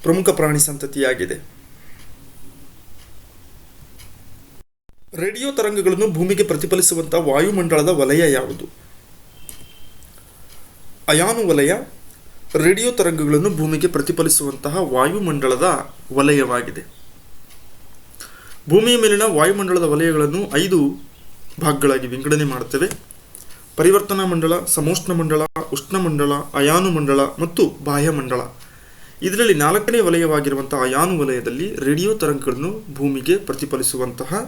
ಪ್ರಮುಖ ಪ್ರಾಣಿ ಸಂತತಿಯಾಗಿದೆ. ರೇಡಿಯೋ ತರಂಗಗಳನ್ನು ಭೂಮಿಗೆ ಪ್ರತಿಫಲಿಸುವಂತಹ ವಾಯುಮಂಡಲದ ವಲಯ ಯಾವುದು? ಅಯಾನು ವಲಯ ರೇಡಿಯೋ ತರಂಗಗಳನ್ನು ಭೂಮಿಗೆ ಪ್ರತಿಫಲಿಸುವಂತಹ ವಾಯುಮಂಡಲದ ವಲಯವಾಗಿದೆ. ಭೂಮಿಯ ಮೇಲಿನ ವಾಯುಮಂಡಲದ ವಲಯಗಳನ್ನು 5 ಭಾಗಗಳಾಗಿ ವಿಂಗಡಣೆ ಮಾಡುತ್ತೇವೆ. ಪರಿವರ್ತನಾ ಮಂಡಲ, ಸಮೋಷ್ಣ ಮಂಡಲ, ಉಷ್ಣಮಂಡಲ, ಅಯಾನು ಮಂಡಲ ಮತ್ತು ಬಾಹ್ಯಮಂಡಲ. ಇದರಲ್ಲಿ 4ನೇ ವಲಯವಾಗಿರುವಂತಹ ಅಯಾನು ವಲಯದಲ್ಲಿ ರೇಡಿಯೋ ತರಂಗಗಳನ್ನು ಭೂಮಿಗೆ ಪ್ರತಿಫಲಿಸುವಂತಹ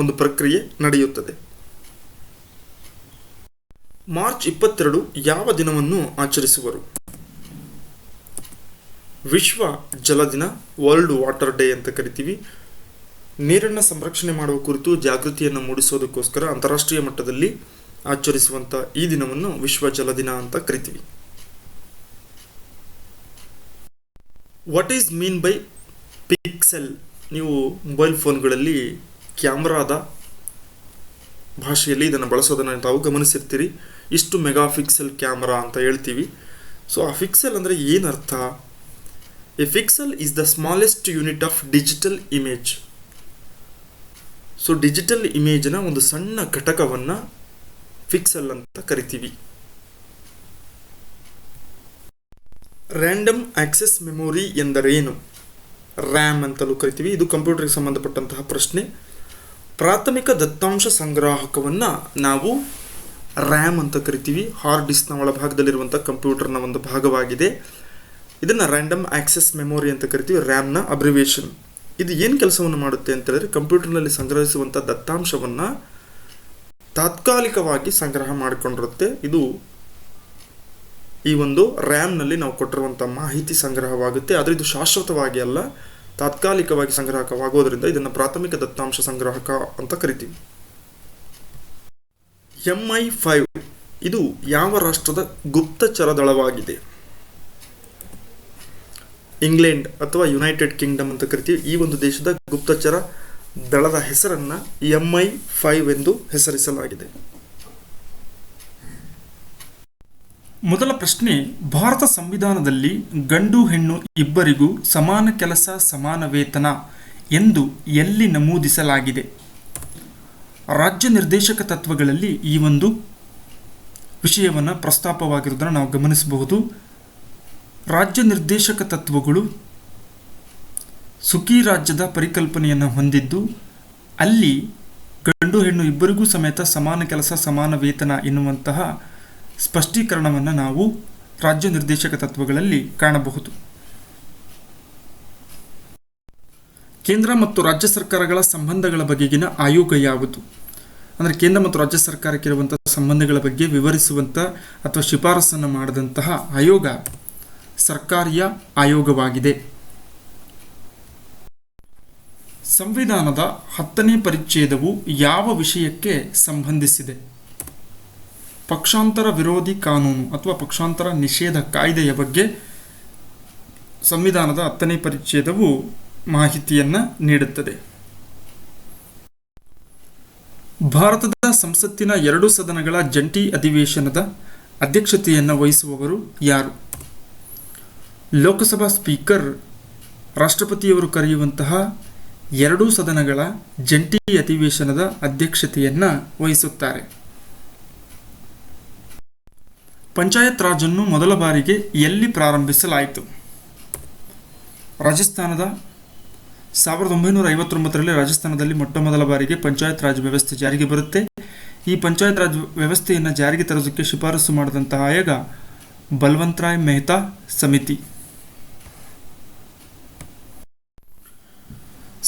ಒಂದು ಪ್ರಕ್ರಿಯೆ ನಡೆಯುತ್ತದೆ. ಮಾರ್ಚ್ 22 ಯಾವ ದಿನವನ್ನು ಆಚರಿಸುವರು? ವಿಶ್ವ ಜಲ ದಿನ, ವರ್ಲ್ಡ್ ವಾಟರ್ ಡೇ ಅಂತ ಕರಿತೀವಿ. ನೀರನ್ನು ಸಂರಕ್ಷಣೆ ಮಾಡುವ ಕುರಿತು ಜಾಗೃತಿಯನ್ನು ಮೂಡಿಸೋದಕ್ಕೋಸ್ಕರ ಅಂತಾರಾಷ್ಟ್ರೀಯ ಮಟ್ಟದಲ್ಲಿ ಆಚರಿಸುವಂಥ ಈ ದಿನವನ್ನು ವಿಶ್ವ ಜಲ ದಿನ ಅಂತ ಕರಿತೀವಿ. What is mean by pixel? ನೀವು ಮೊಬೈಲ್ ಫೋನ್ಗಳಲ್ಲಿ ಕ್ಯಾಮ್ರಾದ ಭಾಷೆಯಲ್ಲಿ ಇದನ್ನು ಬಳಸೋದನ್ನು ತಾವು ಗಮನಿಸಿರ್ತೀರಿ. ಇಷ್ಟು ಮೆಗಾ ಪಿಕ್ಸೆಲ್ ಕ್ಯಾಮ್ರಾ ಅಂತ ಹೇಳ್ತೀವಿ. ಸೊ ಆ ಪಿಕ್ಸೆಲ್ ಅಂದರೆ ಏನರ್ಥ? A pixel is the smallest unit of digital image. So digital ಇಮೇಜ್ನ ಒಂದು ಸಣ್ಣ ಘಟಕವನ್ನು ಪಿಕ್ಸೆಲ್ ಅಂತ ಕರಿತೀವಿ. ರ್ಯಾಂಡಮ್ ಆಕ್ಸೆಸ್ ಮೆಮೊರಿ ಎಂದರೇನು? ರ್ಯಾಮ್ ಅಂತಲೂ ಕರಿತೀವಿ. ಇದು ಕಂಪ್ಯೂಟರ್ಗೆ ಸಂಬಂಧಪಟ್ಟಂತಹ ಪ್ರಶ್ನೆ. ಪ್ರಾಥಮಿಕ ದತ್ತಾಂಶ ಸಂಗ್ರಾಹಕವನ್ನು ನಾವು ರ್ಯಾಮ್ ಅಂತ ಕರಿತೀವಿ. ಹಾರ್ಡ್ ಡಿಸ್ಕ್ನ ಒಳಭಾಗದಲ್ಲಿರುವಂಥ ಕಂಪ್ಯೂಟರ್ನ ಒಂದು ಭಾಗವಾಗಿದೆ. ಇದನ್ನು ರ್ಯಾಂಡಮ್ ಆಕ್ಸೆಸ್ ಮೆಮೊರಿ ಅಂತ ಕರಿತೀವಿ, ರ್ಯಾಮ್ನ ಅಬ್ರಿವೇಷನ್. ಇದು ಏನು ಕೆಲಸವನ್ನು ಮಾಡುತ್ತೆ ಅಂತ ಹೇಳಿದ್ರೆ ಕಂಪ್ಯೂಟರ್ನಲ್ಲಿ ಸಂಗ್ರಹಿಸುವಂಥ ದತ್ತಾಂಶವನ್ನು ತಾತ್ಕಾಲಿಕವಾಗಿ ಸಂಗ್ರಹ ಮಾಡಿಕೊಂಡಿರುತ್ತೆ. ಇದು ಈ ಒಂದು ರ್ಯಾಮ್ನಲ್ಲಿ ನಾವು ಕೊಟ್ಟಿರುವಂಥ ಮಾಹಿತಿ ಸಂಗ್ರಹವಾಗುತ್ತೆ. ಆದರೆ ಇದು ಶಾಶ್ವತವಾಗಿ ಅಲ್ಲ, ತಾತ್ಕಾಲಿಕವಾಗಿ ಸಂಗ್ರಹವಾಗೋದ್ರಿಂದ ಇದನ್ನು ಪ್ರಾಥಮಿಕ ದತ್ತಾಂಶ ಸಂಗ್ರಾಹಕ ಅಂತ ಕರಿತೀವಿ. MI5 ಇದು ಯಾವ ರಾಷ್ಟ್ರದ ಗುಪ್ತಚರ ದಳವಾಗಿದೆ? ಇಂಗ್ಲೆಂಡ್ ಅಥವಾ ಯುನೈಟೆಡ್ ಕಿಂಗ್ಡಮ್ ಅಂತ ಕರಿತೀವಿ. ಈ ಒಂದು ದೇಶದ ಗುಪ್ತಚರ ದಳದ ಹೆಸರನ್ನು MI5 ಎಂದು ಹೆಸರಿಸಲಾಗಿದೆ. ಮೊದಲ ಪ್ರಶ್ನೆ, ಭಾರತ ಸಂವಿಧಾನದಲ್ಲಿ ಗಂಡು ಹೆಣ್ಣು ಇಬ್ಬರಿಗೂ ಸಮಾನ ಕೆಲಸ ಸಮಾನ ವೇತನ ಎಂದು ಎಲ್ಲಿ ನಮೂದಿಸಲಾಗಿದೆ? ರಾಜ್ಯ ನಿರ್ದೇಶಕ ತತ್ವಗಳಲ್ಲಿ ಈ ಒಂದು ವಿಷಯವನ್ನು ಪ್ರಸ್ತಾಪವಾಗಿರುವುದನ್ನು ನಾವು ಗಮನಿಸಬಹುದು. ರಾಜ್ಯ ನಿರ್ದೇಶಕ ತತ್ವಗಳು ಸುಖಿ ರಾಜ್ಯದ ಪರಿಕಲ್ಪನೆಯನ್ನು ಹೊಂದಿದ್ದು ಅಲ್ಲಿ ಗಂಡು ಹೆಣ್ಣು ಇಬ್ಬರಿಗೂ ಸಮೇತ ಸಮಾನ ಕೆಲಸ ಸಮಾನ ವೇತನ ಎನ್ನುವಂತಹ ಸ್ಪಷ್ಟೀಕರಣವನ್ನು ನಾವು ರಾಜ್ಯ ನಿರ್ದೇಶಕ ತತ್ವಗಳಲ್ಲಿ ಕಾಣಬಹುದು. ಕೇಂದ್ರ ಮತ್ತು ರಾಜ್ಯ ಸರ್ಕಾರಗಳ ಸಂಬಂಧಗಳ ಬಗೆಗಿನ ಆಯೋಗ ಯಾವುದು? ಅಂದರೆ ಕೇಂದ್ರ ಮತ್ತು ರಾಜ್ಯ ಸರ್ಕಾರಕ್ಕಿರುವಂತಹ ಸಂಬಂಧಗಳ ಬಗ್ಗೆ ವಿವರಿಸುವಂಥ ಅಥವಾ ಶಿಫಾರಸನ್ನು ಮಾಡಿದಂತಹ ಆಯೋಗ ಸರ್ಕಾರಿಯ ಆಯೋಗವಾಗಿದೆ. ಸಂವಿಧಾನದ 10ನೇ ಪರಿಚ್ಛೇದವು ಯಾವ ವಿಷಯಕ್ಕೆ ಸಂಬಂಧಿಸಿದೆ? ಪಕ್ಷಾಂತರ ವಿರೋಧಿ ಕಾನೂನು ಅಥವಾ ಪಕ್ಷಾಂತರ ನಿಷೇಧ ಕಾಯ್ದೆಯ ಬಗ್ಗೆ ಸಂವಿಧಾನದ 10ನೇ ಪರಿಚ್ಛೇದವು ಮಾಹಿತಿಯನ್ನು ನೀಡುತ್ತದೆ. ಭಾರತದ ಸಂಸತ್ತಿನ 2 ಸದನಗಳ ಜಂಟಿ ಅಧಿವೇಶನದ ಅಧ್ಯಕ್ಷತೆಯನ್ನು ವಹಿಸುವವರು ಯಾರು? ಲೋಕಸಭಾ ಸ್ಪೀಕರ್ ರಾಷ್ಟ್ರಪತಿಯವರು ಕರೆಯುವಂತಹ 2 ಸದನಗಳ ಜಂಟಿ ಅಧಿವೇಶನದ ಅಧ್ಯಕ್ಷತೆಯನ್ನು ವಹಿಸುತ್ತಾರೆ. ಪಂಚಾಯತ್ ರಾಜನ್ನು ಮೊದಲ ಬಾರಿಗೆ ಎಲ್ಲಿ ಪ್ರಾರಂಭಿಸಲಾಯಿತು? ರಾಜಸ್ಥಾನದ 1959ರಲ್ಲಿ ರಾಜಸ್ಥಾನದಲ್ಲಿ ಮೊಟ್ಟಮೊದಲ ಬಾರಿಗೆ ಪಂಚಾಯತ್ ರಾಜ್ ವ್ಯವಸ್ಥೆ ಜಾರಿಗೆ ಬರುತ್ತೆ. ಈ ಪಂಚಾಯತ್ ರಾಜ್ ವ್ಯವಸ್ಥೆಯನ್ನು ಜಾರಿಗೆ ತರೋದಕ್ಕೆ ಶಿಫಾರಸು ಮಾಡಿದಂತಹ ಆಯೋಗ ಬಲ್ವಂತ್ ರಾಯ್ ಮೆಹ್ತಾ ಸಮಿತಿ.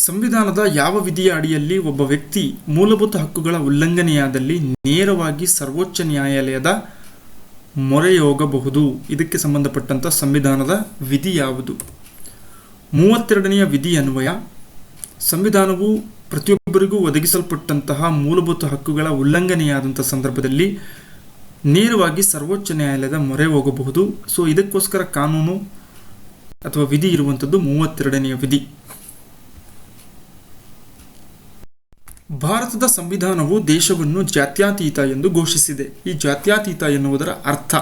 ಸಂವಿಧಾನದ ಯಾವ ವಿಧಿಯ ಅಡಿಯಲ್ಲಿ ಒಬ್ಬ ವ್ಯಕ್ತಿ ಮೂಲಭೂತ ಹಕ್ಕುಗಳ ಉಲ್ಲಂಘನೆಯಾದಲ್ಲಿ ನೇರವಾಗಿ ಸರ್ವೋಚ್ಚ ನ್ಯಾಯಾಲಯದ ಮೊರೆ ಹೋಗಬಹುದು? ಇದಕ್ಕೆ ಸಂಬಂಧಪಟ್ಟಂಥ ಸಂವಿಧಾನದ ವಿಧಿ ಯಾವುದು? 32ನೆಯ ವಿಧಿ ಅನ್ವಯ ಸಂವಿಧಾನವು ಪ್ರತಿಯೊಬ್ಬರಿಗೂ ಒದಗಿಸಲ್ಪಟ್ಟಂತಹ ಮೂಲಭೂತ ಹಕ್ಕುಗಳ ಉಲ್ಲಂಘನೆಯಾದಂಥ ಸಂದರ್ಭದಲ್ಲಿ ನೇರವಾಗಿ ಸರ್ವೋಚ್ಚ ನ್ಯಾಯಾಲಯದ ಮೊರೆ ಹೋಗಬಹುದು. ಸೊ ಇದಕ್ಕೋಸ್ಕರ ಕಾನೂನು ಅಥವಾ ವಿಧಿ ಇರುವಂಥದ್ದು 32ನೆಯ ವಿಧಿ. ಭಾರತದ ಸಂವಿಧಾನವು ದೇಶವನ್ನು ಜಾತ್ಯತೀತ ಎಂದು ಘೋಷಿಸಿದೆ. ಈ ಜಾತ್ಯತೀತ ಎನ್ನುವುದರ ಅರ್ಥ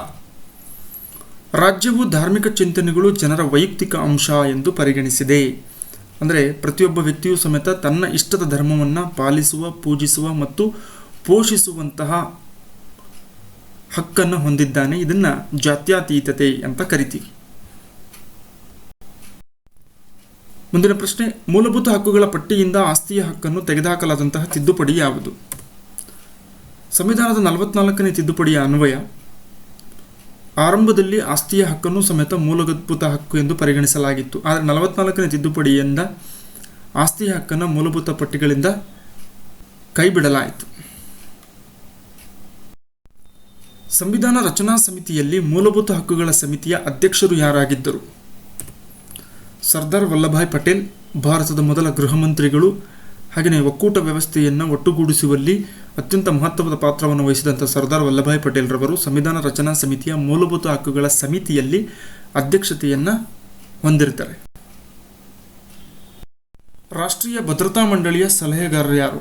ರಾಜ್ಯವು ಧಾರ್ಮಿಕ ಚಿಂತನೆಗಳು ಜನರ ವೈಯಕ್ತಿಕ ಅಂಶ ಎಂದು ಪರಿಗಣಿಸಿದೆ. ಅಂದರೆ ಪ್ರತಿಯೊಬ್ಬ ವ್ಯಕ್ತಿಯೂ ಸಮೇತ ತನ್ನ ಇಷ್ಟದ ಧರ್ಮವನ್ನು ಪಾಲಿಸುವ, ಪೂಜಿಸುವ ಮತ್ತು ಪೋಷಿಸುವಂತಹ ಹಕ್ಕನ್ನು ಹೊಂದಿದ್ದಾನೆ. ಇದನ್ನು ಜಾತ್ಯತೀತತೆ ಅಂತ ಕರಿತೀವಿ. ಮುಂದಿನ ಪ್ರಶ್ನೆ, ಮೂಲಭೂತ ಹಕ್ಕುಗಳ ಪಟ್ಟಿಯಿಂದ ಆಸ್ತಿಯ ಹಕ್ಕನ್ನು ತೆಗೆದುಹಾಕಲಾದಂತಹ ತಿದ್ದುಪಡಿ ಯಾವುದು? ಸಂವಿಧಾನದ 44ನೇ ತಿದ್ದುಪಡಿಯ ಅನ್ವಯ ಆರಂಭದಲ್ಲಿ ಆಸ್ತಿಯ ಹಕ್ಕನ್ನು ಸಮೇತ ಮೂಲಭೂತ ಹಕ್ಕು ಎಂದು ಪರಿಗಣಿಸಲಾಗಿತ್ತು. ಆದರೆ 44ನೇ ತಿದ್ದುಪಡಿಯಿಂದ ಆಸ್ತಿಯ ಹಕ್ಕನ್ನು ಮೂಲಭೂತ ಪಟ್ಟಿಗಳಿಂದ ಕೈಬಿಡಲಾಯಿತು. ಸಂವಿಧಾನ ರಚನಾ ಸಮಿತಿಯಲ್ಲಿ ಮೂಲಭೂತ ಹಕ್ಕುಗಳ ಸಮಿತಿಯ ಅಧ್ಯಕ್ಷರು ಯಾರಾಗಿದ್ದರು? ಸರ್ದಾರ್ ವಲ್ಲಭಾಯ್ ಪಟೇಲ್ ಭಾರತದ ಮೊದಲ ಗೃಹ ಮಂತ್ರಿಗಳು. ಹಾಗೆಯೇ ಒಕ್ಕೂಟ ವ್ಯವಸ್ಥೆಯನ್ನು ಒಟ್ಟುಗೂಡಿಸುವಲ್ಲಿ ಅತ್ಯಂತ ಮಹತ್ವದ ಪಾತ್ರವನ್ನು ವಹಿಸಿದಂಥ ಸರ್ದಾರ್ ವಲ್ಲಭಾಯ್ ಪಟೇಲ್ ರವರು ಸಂವಿಧಾನ ರಚನಾ ಸಮಿತಿಯ ಮೂಲಭೂತ ಹಕ್ಕುಗಳ ಸಮಿತಿಯಲ್ಲಿ ಅಧ್ಯಕ್ಷತೆಯನ್ನು ಹೊಂದಿರ್ತಾರೆ. ರಾಷ್ಟ್ರೀಯ ಭದ್ರತಾ ಮಂಡಳಿಯ ಸಲಹೆಗಾರರು ಯಾರು?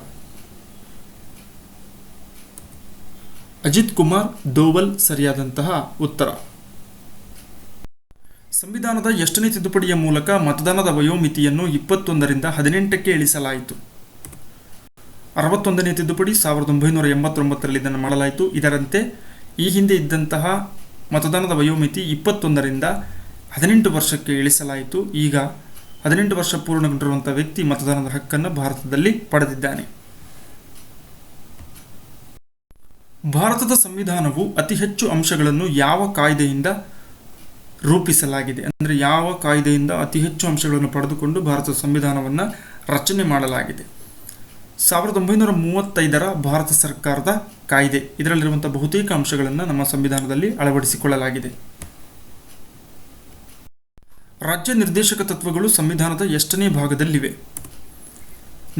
ಅಜಿತ್ ಕುಮಾರ್ ದೋವಲ್ ಸರಿಯಾದಂತಹ ಉತ್ತರ. ಸಂವಿಧಾನದ ಎಷ್ಟನೇ ತಿದ್ದುಪಡಿಯ ಮೂಲಕ ಮತದಾನದ ವಯೋಮಿತಿಯನ್ನು 21ರಿಂದ 18ಕ್ಕೆ ಇಳಿಸಲಾಯಿತು? 61ನೇ ತಿದ್ದುಪಡಿ 1989ರಲ್ಲಿ ಇದನ್ನು ಮಾಡಲಾಯಿತು. ಇದರಂತೆ ಈ ಹಿಂದೆ ಇದ್ದಂತಹ ಮತದಾನದ ವಯೋಮಿತಿ 21ರಿಂದ 18 ವರ್ಷಕ್ಕೆ ಇಳಿಸಲಾಯಿತು. ಈಗ 18 ವರ್ಷ ಪೂರ್ಣಗೊಂಡಿರುವಂಥ ವ್ಯಕ್ತಿ ಮತದಾನದ ಹಕ್ಕನ್ನು ಭಾರತದಲ್ಲಿ ಪಡೆದಿದ್ದಾನೆ. ಭಾರತದ ಸಂವಿಧಾನವು ಅತಿ ಹೆಚ್ಚು ಅಂಶಗಳನ್ನು ಯಾವ ಕಾಯ್ದೆಯಿಂದ ರೂಪಿಸಲಾಗಿದೆ? ಅಂದರೆ ಯಾವ ಕಾಯ್ದೆಯಿಂದ ಅತಿ ಹೆಚ್ಚು ಅಂಶಗಳನ್ನು ಪಡೆದುಕೊಂಡು ಭಾರತದ ಸಂವಿಧಾನವನ್ನು ರಚನೆ ಮಾಡಲಾಗಿದೆ? 1935ರ ಭಾರತ ಸರ್ಕಾರದ ಕಾಯ್ದೆ. ಇದರಲ್ಲಿರುವಂಥ ಬಹುತೇಕ ಅಂಶಗಳನ್ನು ನಮ್ಮ ಸಂವಿಧಾನದಲ್ಲಿ ಅಳವಡಿಸಿಕೊಳ್ಳಲಾಗಿದೆ. ರಾಜ್ಯ ನಿರ್ದೇಶಕ ತತ್ವಗಳು ಸಂವಿಧಾನದ ಎಷ್ಟನೇ ಭಾಗದಲ್ಲಿವೆ?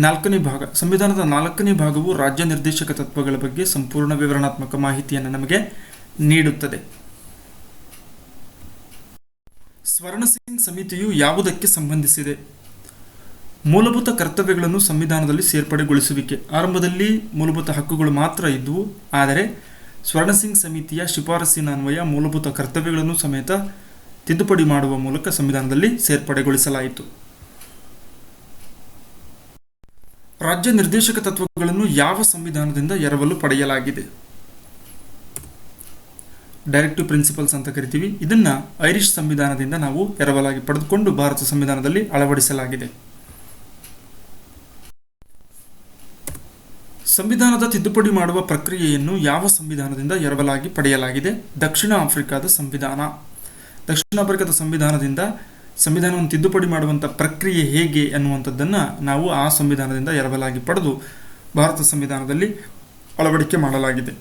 4ನೇ ಭಾಗ. ಸಂವಿಧಾನದ 4ನೇ ಭಾಗವು ರಾಜ್ಯ ನಿರ್ದೇಶಕ ತತ್ವಗಳ ಬಗ್ಗೆ ಸಂಪೂರ್ಣ ವಿವರಣಾತ್ಮಕ ಮಾಹಿತಿಯನ್ನು ನಮಗೆ ನೀಡುತ್ತದೆ. ಸ್ವರ್ಣ ಸಿಂಗ್ ಸಮಿತಿಯು ಯಾವುದಕ್ಕೆ ಸಂಬಂಧಿಸಿದೆ? ಮೂಲಭೂತ ಕರ್ತವ್ಯಗಳನ್ನು ಸಂವಿಧಾನದಲ್ಲಿ ಸೇರ್ಪಡೆಗೊಳಿಸುವಿಕೆ. ಆರಂಭದಲ್ಲಿ ಮೂಲಭೂತ ಹಕ್ಕುಗಳು ಮಾತ್ರ ಇದ್ದವು. ಆದರೆ ಸ್ವರ್ಣ ಸಿಂಗ್ ಸಮಿತಿಯ ಶಿಫಾರಸಿನ ಅನ್ವಯ ಮೂಲಭೂತ ಕರ್ತವ್ಯಗಳನ್ನು ಸಮೇತ ತಿದ್ದುಪಡಿ ಮಾಡುವ ಮೂಲಕ ಸಂವಿಧಾನದಲ್ಲಿ ಸೇರ್ಪಡೆಗೊಳಿಸಲಾಯಿತು. ರಾಜ್ಯ ನಿರ್ದೇಶಕ ತತ್ವಗಳನ್ನು ಯಾವ ಸಂವಿಧಾನದಿಂದ ಎರವಲು ಪಡೆಯಲಾಗಿದೆ? ಡೈರೆಕ್ಟಿವ್ ಪ್ರಿನ್ಸಿಪಲ್ಸ್ ಅಂತ ಕರಿತೀವಿ. ಇದನ್ನು ಐರಿಷ್ ಸಂವಿಧಾನದಿಂದ ನಾವು ಎರವಲಾಗಿ ಪಡೆದುಕೊಂಡು ಭಾರತ ಸಂವಿಧಾನದಲ್ಲಿ ಅಳವಡಿಸಲಾಗಿದೆ. ಸಂವಿಧಾನದ ತಿದ್ದುಪಡಿ ಮಾಡುವ ಪ್ರಕ್ರಿಯೆಯನ್ನು ಯಾವ ಸಂವಿಧಾನದಿಂದ ಎರವಲಾಗಿ ಪಡೆಯಲಾಗಿದೆ? ದಕ್ಷಿಣ ಆಫ್ರಿಕಾದ ಸಂವಿಧಾನ. ದಕ್ಷಿಣ ಆಫ್ರಿಕಾದ ಸಂವಿಧಾನದಿಂದ ಸಂವಿಧಾನವನ್ನು ತಿದ್ದುಪಡಿ ಮಾಡುವಂಥ ಪ್ರಕ್ರಿಯೆ ಹೇಗೆ ಅನ್ನುವಂಥದ್ದನ್ನು ನಾವು ಆ ಸಂವಿಧಾನದಿಂದ ಎರವಲಾಗಿ ಪಡೆದು ಭಾರತ ಸಂವಿಧಾನದಲ್ಲಿ ಅಳವಡಿಕೆ ಮಾಡಲಾಗಿದೆ.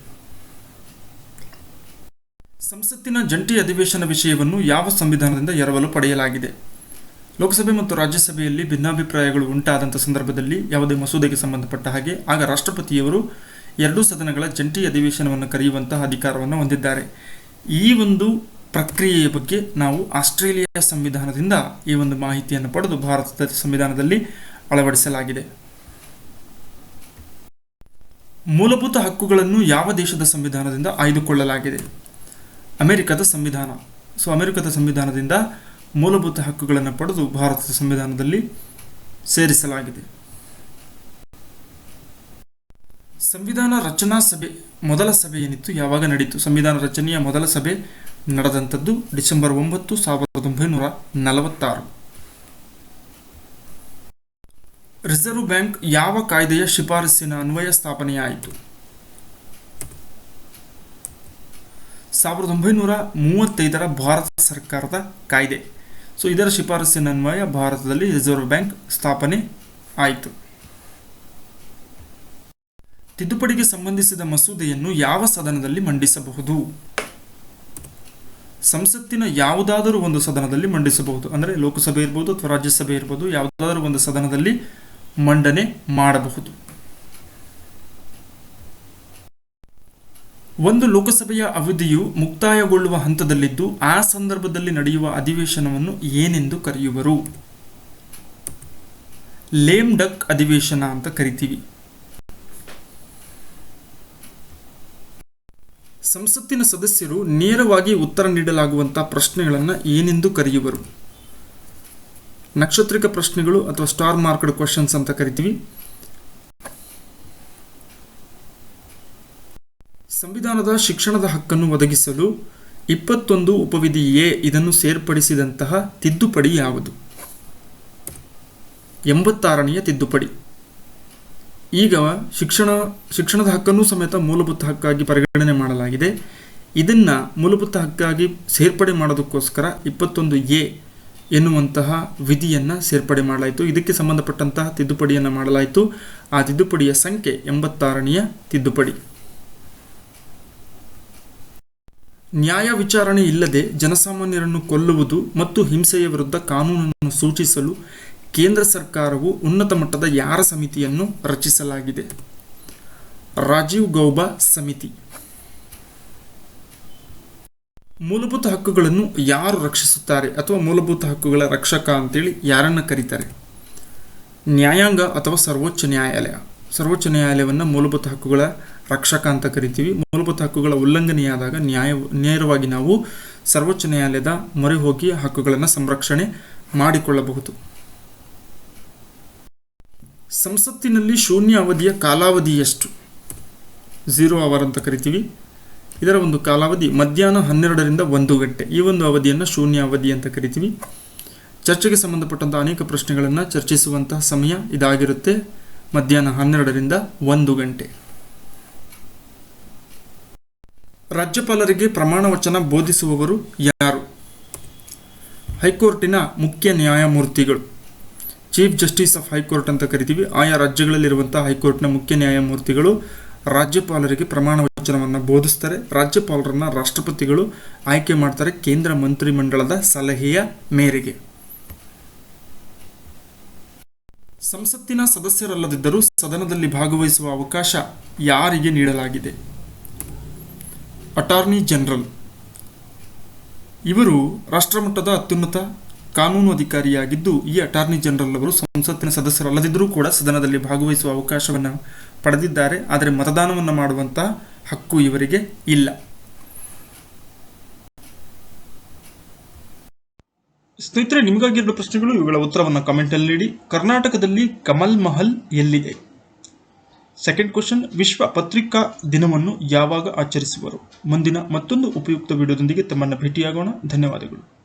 ಸಂಸತ್ತಿನ ಜಂಟಿ ಅಧಿವೇಶನ ವಿಷಯವನ್ನು ಯಾವ ಸಂವಿಧಾನದಿಂದ ಎರವಲು ಪಡೆಯಲಾಗಿದೆ? ಲೋಕಸಭೆ ಮತ್ತು ರಾಜ್ಯಸಭೆಯಲ್ಲಿ ಭಿನ್ನಾಭಿಪ್ರಾಯಗಳು ಉಂಟಾದಂಥ ಸಂದರ್ಭದಲ್ಲಿ ಯಾವುದೇ ಮಸೂದೆಗೆ ಸಂಬಂಧಪಟ್ಟ ಹಾಗೆ ಆಗ ರಾಷ್ಟ್ರಪತಿಯವರು ಎರಡೂ ಸದನಗಳ ಜಂಟಿ ಅಧಿವೇಶನವನ್ನು ಕರೆಯುವಂತಹ ಅಧಿಕಾರವನ್ನು ಹೊಂದಿದ್ದಾರೆ. ಈ ಒಂದು ಪ್ರಕ್ರಿಯೆಯ ಬಗ್ಗೆ ನಾವು ಆಸ್ಟ್ರೇಲಿಯಾ ಸಂವಿಧಾನದಿಂದ ಈ ಒಂದು ಮಾಹಿತಿಯನ್ನು ಪಡೆದು ಭಾರತದ ಸಂವಿಧಾನದಲ್ಲಿ ಅಳವಡಿಸಲಾಗಿದೆ. ಮೂಲಭೂತ ಹಕ್ಕುಗಳನ್ನು ಯಾವ ದೇಶದ ಸಂವಿಧಾನದಿಂದ ಆಯ್ದುಕೊಳ್ಳಲಾಗಿದೆ? ಅಮೆರಿಕದ ಸಂವಿಧಾನ. ಅಮೆರಿಕದ ಸಂವಿಧಾನದಿಂದ ಮೂಲಭೂತ ಹಕ್ಕುಗಳನ್ನು ಪಡೆದು ಭಾರತದ ಸಂವಿಧಾನದಲ್ಲಿ ಸೇರಿಸಲಾಗಿದೆ. ಸಂವಿಧಾನ ರಚನಾ ಸಭೆ ಮೊದಲ ಸಭೆ ಏನಿತ್ತು ಯಾವಾಗ ನಡೆಯಿತು? ಸಂವಿಧಾನ ರಚನೆಯ ಮೊದಲ ಸಭೆ ನಡೆದಂಥದ್ದು ಡಿಸೆಂಬರ್ 9, 1946. ರಿಸರ್ವ್ ಬ್ಯಾಂಕ್ ಯಾವ ಕಾಯ್ದೆಯ ಶಿಫಾರಸ್ಸಿನ ಅನ್ವಯ ಸ್ಥಾಪನೆಯಾಯಿತು? 1935ರ ಭಾರತ ಸರ್ಕಾರದ ಕಾಯ್ದೆ. ಇದರ ಶಿಫಾರಸ್ಸಿನ ಅನ್ವಯ ಭಾರತದಲ್ಲಿ ರಿಸರ್ವ್ ಬ್ಯಾಂಕ್ ಸ್ಥಾಪನೆ ಆಯಿತು. ತಿದ್ದುಪಡಿಗೆ ಸಂಬಂಧಿಸಿದ ಮಸೂದೆಯನ್ನು ಯಾವ ಸದನದಲ್ಲಿ ಮಂಡಿಸಬಹುದು? ಸಂಸತ್ತಿನ ಯಾವುದಾದರೂ ಒಂದು ಸದನದಲ್ಲಿ ಮಂಡಿಸಬಹುದು. ಅಂದರೆ ಲೋಕಸಭೆ ಇರ್ಬೋದು ಅಥವಾ ರಾಜ್ಯಸಭೆ ಇರ್ಬೋದು, ಯಾವುದಾದರೂ ಒಂದು ಸದನದಲ್ಲಿ ಮಂಡನೆ ಮಾಡಬಹುದು. ಒಂದು ಲೋಕಸಭೆಯ ಅವಧಿಯು ಮುಕ್ತಾಯಗೊಳ್ಳುವ ಹಂತದಲ್ಲಿದ್ದು ಆ ಸಂದರ್ಭದಲ್ಲಿ ನಡೆಯುವ ಅಧಿವೇಶನವನ್ನು ಏನೆಂದು ಕರೆಯುವರು? ಲೇಮ್ ಡಕ್ ಅಧಿವೇಶನ ಅಂತ ಕರಿತೀವಿ. ಸಂಸತ್ತಿನ ಸದಸ್ಯರು ನೇರವಾಗಿ ಉತ್ತರ ನೀಡಲಾಗುವಂತಹ ಪ್ರಶ್ನೆಗಳನ್ನು ಏನೆಂದು ಕರೆಯುವರು? ನಕ್ಷತ್ರಿಕ ಪ್ರಶ್ನೆಗಳು ಅಥವಾ ಸ್ಟಾರ್ ಮಾರ್ಕ್ಡ್ ಕ್ವೆಶ್ಚನ್ಸ್ ಅಂತ ಕರಿತೀವಿ. ಸಂವಿಧಾನದ ಶಿಕ್ಷಣದ ಹಕ್ಕನ್ನು ಒದಗಿಸಲು 21 ಉಪವಿಧಿ ಎ ಇದನ್ನು ಸೇರ್ಪಡಿಸಿದಂತಹ ತಿದ್ದುಪಡಿ ಯಾವುದು? 86ನೆಯ ತಿದ್ದುಪಡಿ. ಈಗ ಶಿಕ್ಷಣದ ಹಕ್ಕನ್ನು ಸಮೇತ ಮೂಲಭೂತ ಹಕ್ಕಾಗಿ ಪರಿಗಣನೆ ಮಾಡಲಾಗಿದೆ. ಇದನ್ನು ಮೂಲಭೂತ ಹಕ್ಕಾಗಿ ಸೇರ್ಪಡೆ ಮಾಡೋದಕ್ಕೋಸ್ಕರ 21 ಎ ಎನ್ನುವಂತಹ ವಿಧಿಯನ್ನು ಸೇರ್ಪಡೆ ಮಾಡಲಾಯಿತು. ಇದಕ್ಕೆ ಸಂಬಂಧಪಟ್ಟಂತಹ ತಿದ್ದುಪಡಿಯನ್ನು ಮಾಡಲಾಯಿತು. ಆ ತಿದ್ದುಪಡಿಯ ಸಂಖ್ಯೆ 86ನೆಯ ತಿದ್ದುಪಡಿ. ನ್ಯಾಯ ವಿಚಾರಣೆ ಇಲ್ಲದೆ ಜನಸಾಮಾನ್ಯರನ್ನು ಕೊಲ್ಲುವುದು ಮತ್ತು ಹಿಂಸೆಯ ವಿರುದ್ಧ ಕಾನೂನನ್ನು ಸೂಚಿಸಲು ಕೇಂದ್ರ ಸರ್ಕಾರವು ಉನ್ನತ ಮಟ್ಟದ ಯಾರ ಸಮಿತಿಯನ್ನು ರಚಿಸಲಾಗಿದೆ? ರಾಜೀವ್ ಗೌಬಾ ಸಮಿತಿ. ಮೂಲಭೂತ ಹಕ್ಕುಗಳನ್ನು ಯಾರು ರಕ್ಷಿಸುತ್ತಾರೆ ಅಥವಾ ಮೂಲಭೂತ ಹಕ್ಕುಗಳ ರಕ್ಷಕ ಅಂತೇಳಿ ಯಾರನ್ನು ಕರೀತಾರೆ? ನ್ಯಾಯಾಂಗ ಅಥವಾ ಸರ್ವೋಚ್ಚ ನ್ಯಾಯಾಲಯ. ಸರ್ವೋಚ್ಚ ನ್ಯಾಯಾಲಯವನ್ನು ಮೂಲಭೂತ ಹಕ್ಕುಗಳ ರಕ್ಷಕ ಅಂತ ಕರಿತೀವಿ. ಮೂಲಭೂತ ಹಕ್ಕುಗಳ ಉಲ್ಲಂಘನೆಯಾದಾಗ ನೇರವಾಗಿ ನಾವು ಸರ್ವೋಚ್ಚ ನ್ಯಾಯಾಲಯದ ಮೊರೆ ಹೋಗಿ ಹಕ್ಕುಗಳನ್ನು ಸಂರಕ್ಷಣೆ ಮಾಡಿಕೊಳ್ಳಬಹುದು. ಸಂಸತ್ತಿನಲ್ಲಿ ಶೂನ್ಯ ಅವಧಿಯ ಕಾಲಾವಧಿ ಎಷ್ಟು? 0 ಅವರ್ ಅಂತ ಕರಿತೀವಿ. ಇದರ ಒಂದು ಕಾಲಾವಧಿ ಮಧ್ಯಾಹ್ನ 12ರಿಂದ 1 ಗಂಟೆ. ಈ ಒಂದು ಅವಧಿಯನ್ನು ಶೂನ್ಯ ಅವಧಿ ಅಂತ ಕರಿತೀವಿ. ಚರ್ಚೆಗೆ ಸಂಬಂಧಪಟ್ಟಂಥ ಅನೇಕ ಪ್ರಶ್ನೆಗಳನ್ನು ಚರ್ಚಿಸುವಂತಹ ಸಮಯ ಇದಾಗಿರುತ್ತೆ, ಮಧ್ಯಾಹ್ನ 12ರಿಂದ 1 ಗಂಟೆ. ರಾಜ್ಯಪಾಲರಿಗೆ ಪ್ರಮಾಣ ವಚನ ಬೋಧಿಸುವವರು ಯಾರು? ಹೈಕೋರ್ಟಿನ ಮುಖ್ಯ ನ್ಯಾಯಮೂರ್ತಿಗಳು. ಚೀಫ್ ಜಸ್ಟಿಸ್ ಆಫ್ ಹೈಕೋರ್ಟ್ ಅಂತ ಕರಿತೀವಿ. ಆಯಾ ರಾಜ್ಯಗಳಲ್ಲಿರುವಂತಹ ಹೈಕೋರ್ಟ್ನ ಮುಖ್ಯ ನ್ಯಾಯಮೂರ್ತಿಗಳು ರಾಜ್ಯಪಾಲರಿಗೆ ಪ್ರಮಾಣ ವಚನವನ್ನು ಬೋಧಿಸ್ತಾರೆ. ರಾಜ್ಯಪಾಲರನ್ನ ರಾಷ್ಟ್ರಪತಿಗಳು ಆಯ್ಕೆ ಮಾಡ್ತಾರೆ ಕೇಂದ್ರ ಮಂತ್ರಿಮಂಡಲದ ಸಲಹೆಯ ಮೇರೆಗೆ. ಸಂಸತ್ತಿನ ಸದಸ್ಯರಲ್ಲದಿದ್ದರೂ ಸದನದಲ್ಲಿ ಭಾಗವಹಿಸುವ ಅವಕಾಶ ಯಾರಿಗೆ ನೀಡಲಾಗಿದೆ? Attorney general. ಇವರು ರಾಷ್ಟ್ರಮಟ್ಟದ ಅತ್ಯುನ್ನತ ಕಾನೂನು ಅಧಿಕಾರಿಯಾಗಿದ್ದು ಈ ಅಟಾರ್ನಿ ಜನರಲ್ ಅವರು ಸಂಸತ್ತಿನ ಸದಸ್ಯರಲ್ಲದಿದ್ದರೂ ಕೂಡ ಸದನದಲ್ಲಿ ಭಾಗವಹಿಸುವ ಅವಕಾಶವನ್ನು ಪಡೆದಿದ್ದಾರೆ. ಆದರೆ ಮತದಾನವನ್ನು ಮಾಡುವಂತಹ ಹಕ್ಕು ಇವರಿಗೆ ಇಲ್ಲ. ಸ್ನೇಹಿತರೆ, ನಿಮಗಾಗಿ 2 ಪ್ರಶ್ನೆಗಳು. ಇವುಗಳ ಉತ್ತರವನ್ನು ಕಮೆಂಟಲ್ಲಿ ನೀಡಿ. ಕರ್ನಾಟಕದಲ್ಲಿ ಕಮಲ್ ಮಹಲ್ ಎಲ್ಲಿದೆ? ಸೆಕೆಂಡ್ ಕ್ವಶನ್, ವಿಶ್ವ ಪತ್ರಿಕಾ ದಿನವನ್ನು ಯಾವಾಗ ಆಚರಿಸುವರು? ಮುಂದಿನ ಮತ್ತೊಂದು ಉಪಯುಕ್ತ ವಿಡಿಯೋದೊಂದಿಗೆ ತಮ್ಮನ್ನು ಭೇಟಿಯಾಗೋಣ. ಧನ್ಯವಾದಗಳು.